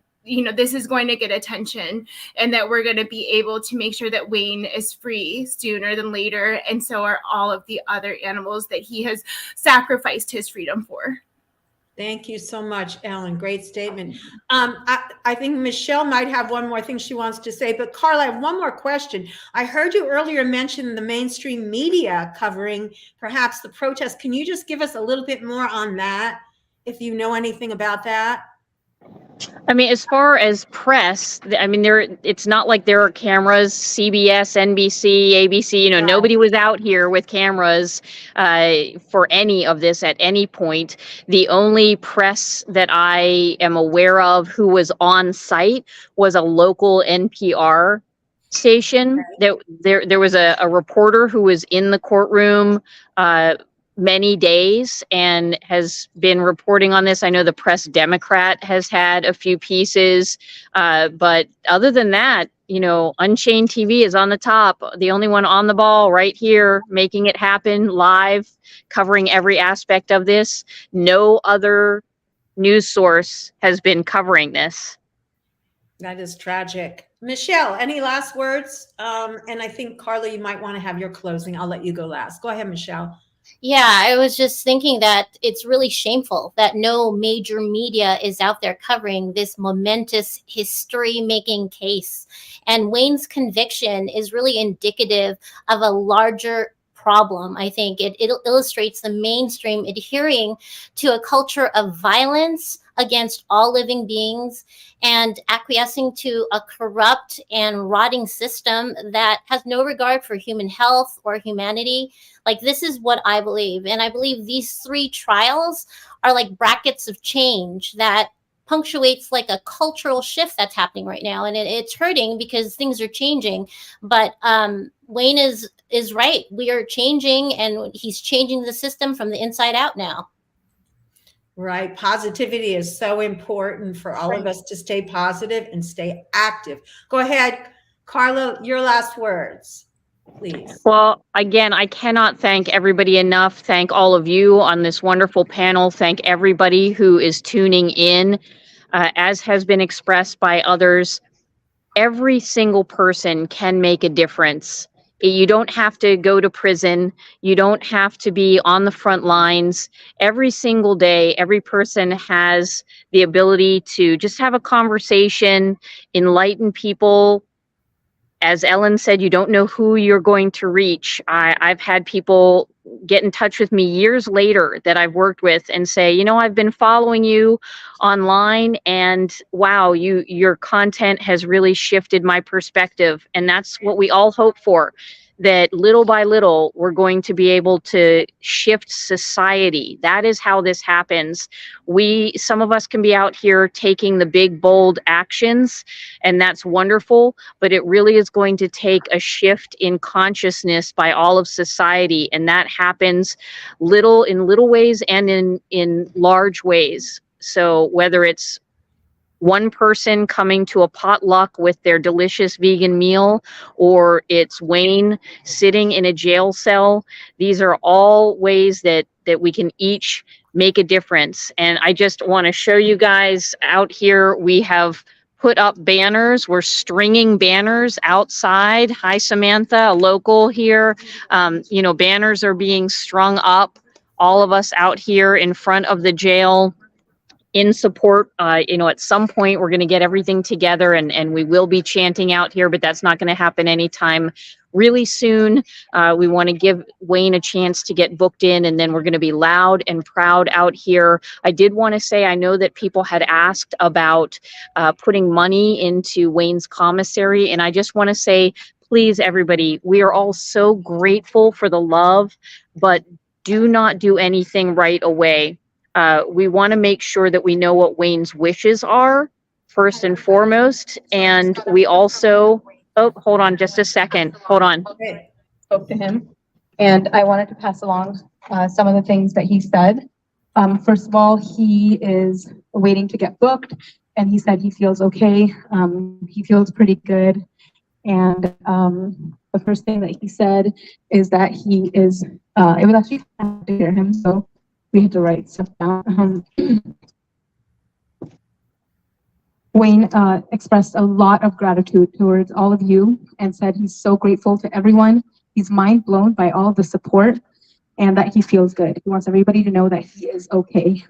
this is going to get attention, and that we're going to be able to make sure that Wayne is free sooner than later. And so are all of the other animals that he has sacrificed his freedom for. Thank you so much, Ellen. Great statement. I think Michelle might have one more thing she wants to say, but Carla, I have one more question. I heard you earlier mention the mainstream media covering perhaps the protest. Can you just give us a little bit more on that, if you know anything about that? I mean, as far as press, I mean, it's not like there are cameras, CBS, NBC, ABC, you know, nobody was out here with cameras for any of this at any point. The only press that I am aware of who was on site was a local NPR station. There was a reporter who was in the courtroom many days and has been reporting on this. I know the Press Democrat has had a few pieces, but other than that, you know, Unchained TV is on the top, the only one on the ball right here, making it happen live, covering every aspect of this. No other news source has been covering this. That is tragic. Michelle, any last words? And I think, Carla, you might want to have your closing. I'll let you go last. Go ahead, Michelle. Yeah, I was just thinking that it's really shameful that no major media is out there covering this momentous history-making case. And Wayne's conviction is really indicative of a larger problem. I think it illustrates the mainstream adhering to a culture of violence against all living beings and acquiescing to a corrupt and rotting system that has no regard for human health or humanity. Like, this is what I believe. And I believe these 3 trials are like brackets of change that punctuates like a cultural shift that's happening right now. And it's hurting because things are changing. But Wayne is right. We are changing, and he's changing the system from the inside out now. Right. Positivity is so important for all of us to stay positive and stay active. Go ahead, Carla, your last words, please. Well, again, I cannot thank everybody enough. Thank all of you on this wonderful panel. Thank everybody who is tuning in. As has been expressed by others, every single person can make a difference. You don't have to go to prison. You don't have to be on the front lines. Every single day, every person has the ability to just have a conversation, enlighten people. As Ellen said, you don't know who you're going to reach. I've had people get in touch with me years later that I've worked with and say, you know, I've been following you online, and wow, your content has really shifted my perspective. And that's what we all hope for, that little by little, we're going to be able to shift society. That is how this happens. Some of us can be out here taking the big, bold actions, and that's wonderful, but it really is going to take a shift in consciousness by all of society. And that happens in little ways and in large ways. So whether it's one person coming to a potluck with their delicious vegan meal, or it's Wayne sitting in a jail cell, these are all ways that we can each make a difference. And I just want to show you guys out here, we have put up banners. We're stringing banners outside. Hi, Samantha, a local here. You know, banners are being strung up. All of us out here in front of the jail in support. You know, at some point we're going to get everything together and we will be chanting out here, but that's not going to happen anytime really soon. We want to give Wayne a chance to get booked in, and then we're going to be loud and proud out here. I did want to say, I know that people had asked about putting money into Wayne's commissary, and I just want to say, please, everybody, we are all so grateful for the love, but do not do anything right away. We want to make sure that we know what Wayne's wishes are, first and foremost. And we also, oh, hold on just a second. Hold on. Okay. Spoke to him, and I wanted to pass along some of the things that he said. First of all, he is waiting to get booked, and he said he feels okay. He feels pretty good. And the first thing that he said is that he is, it was actually hard to hear him, so we had to write stuff down. Wayne expressed a lot of gratitude towards all of you and said he's so grateful to everyone. He's mind blown by all the support and that he feels good. He wants everybody to know that he is okay.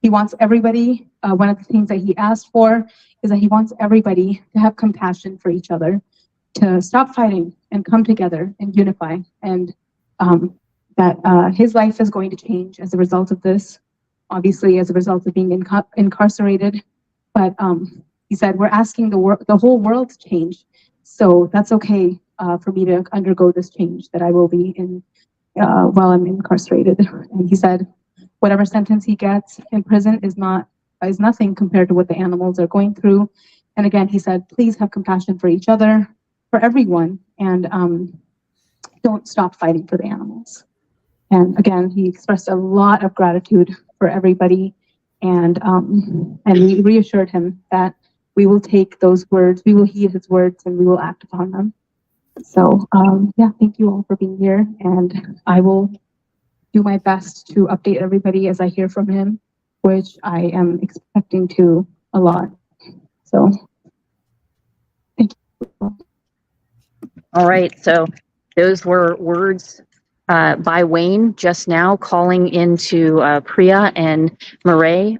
He wants everybody, one of the things that he asked for is that he wants everybody to have compassion for each other, to stop fighting and come together and unify. And that his life is going to change as a result of this, obviously as a result of being incarcerated. But he said, we're asking the whole world to change. So that's okay for me to undergo this change that I will be in while I'm incarcerated. And he said, whatever sentence he gets in prison is nothing compared to what the animals are going through. And again, he said, please have compassion for each other, for everyone, and don't stop fighting for the animals. And again, he expressed a lot of gratitude for everybody, and we reassured him that we will take those words, we will heed his words, and we will act upon them. So yeah, thank you all for being here, and I will do my best to update everybody as I hear from him, which I am expecting to a lot. So thank you. All right, so those were words by Wayne just now, calling into Priya and Murray.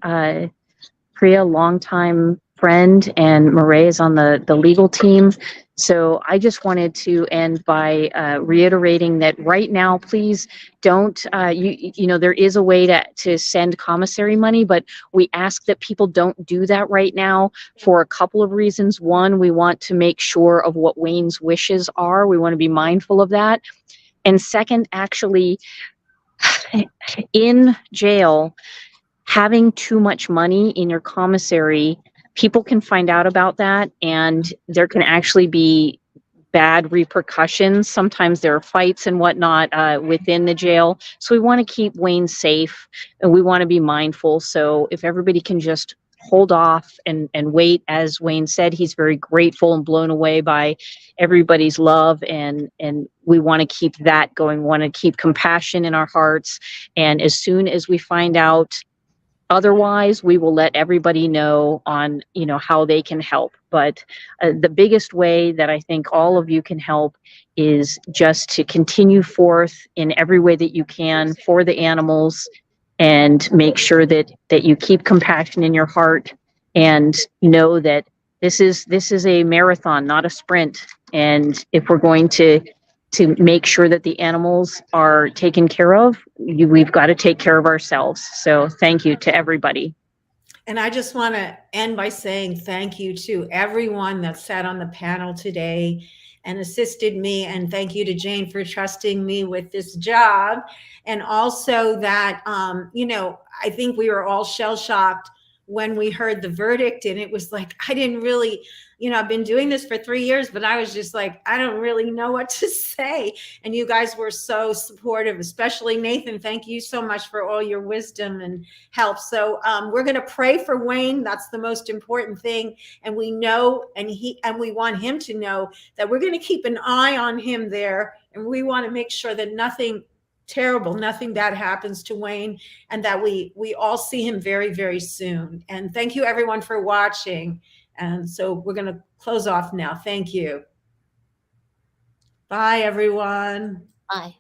Priya, longtime friend, and Murray is on the legal team. So I just wanted to end by reiterating that right now, please don't, you know, there is a way to send commissary money, but we ask that people don't do that right now for a couple of reasons. One, we want to make sure of what Wayne's wishes are. We want to be mindful of that. And second, actually, in jail, having too much money in your commissary, people can find out about that, and there can actually be bad repercussions. Sometimes there are fights and whatnot within the jail. So we want to keep Wayne safe, and we want to be mindful. So if everybody can just hold off and wait, as Wayne said, he's very grateful and blown away by everybody's love, and we want to keep that going. We want to keep compassion in our hearts, and as soon as we find out otherwise, we will let everybody know on, you know, how they can help. But the biggest way that I think all of you can help is just to continue forth in every way that you can for the animals, and make sure that you keep compassion in your heart, and know that this is a marathon, not a sprint. And if we're going to make sure that the animals are taken care of, we've got to take care of ourselves. So thank you to everybody. And I just want to end by saying thank you to everyone that sat on the panel today and assisted me. And thank you to Jane for trusting me with this job. And also that, you know, I think we were all shell-shocked when we heard the verdict, and it was like, I didn't really, you know, I've been doing this for 3 years, but I was just like, I don't really know what to say. And you guys were so supportive, especially Nathan. Thank you so much for all your wisdom and help. So we're going to pray for Wayne. That's the most important thing. And we know, and we want him to know that we're going to keep an eye on him there. And we want to make sure that nothing terrible, nothing bad happens to Wayne, and that we all see him very, very soon. And thank you everyone for watching. And so we're going to close off now. Thank you. Bye, everyone. Bye.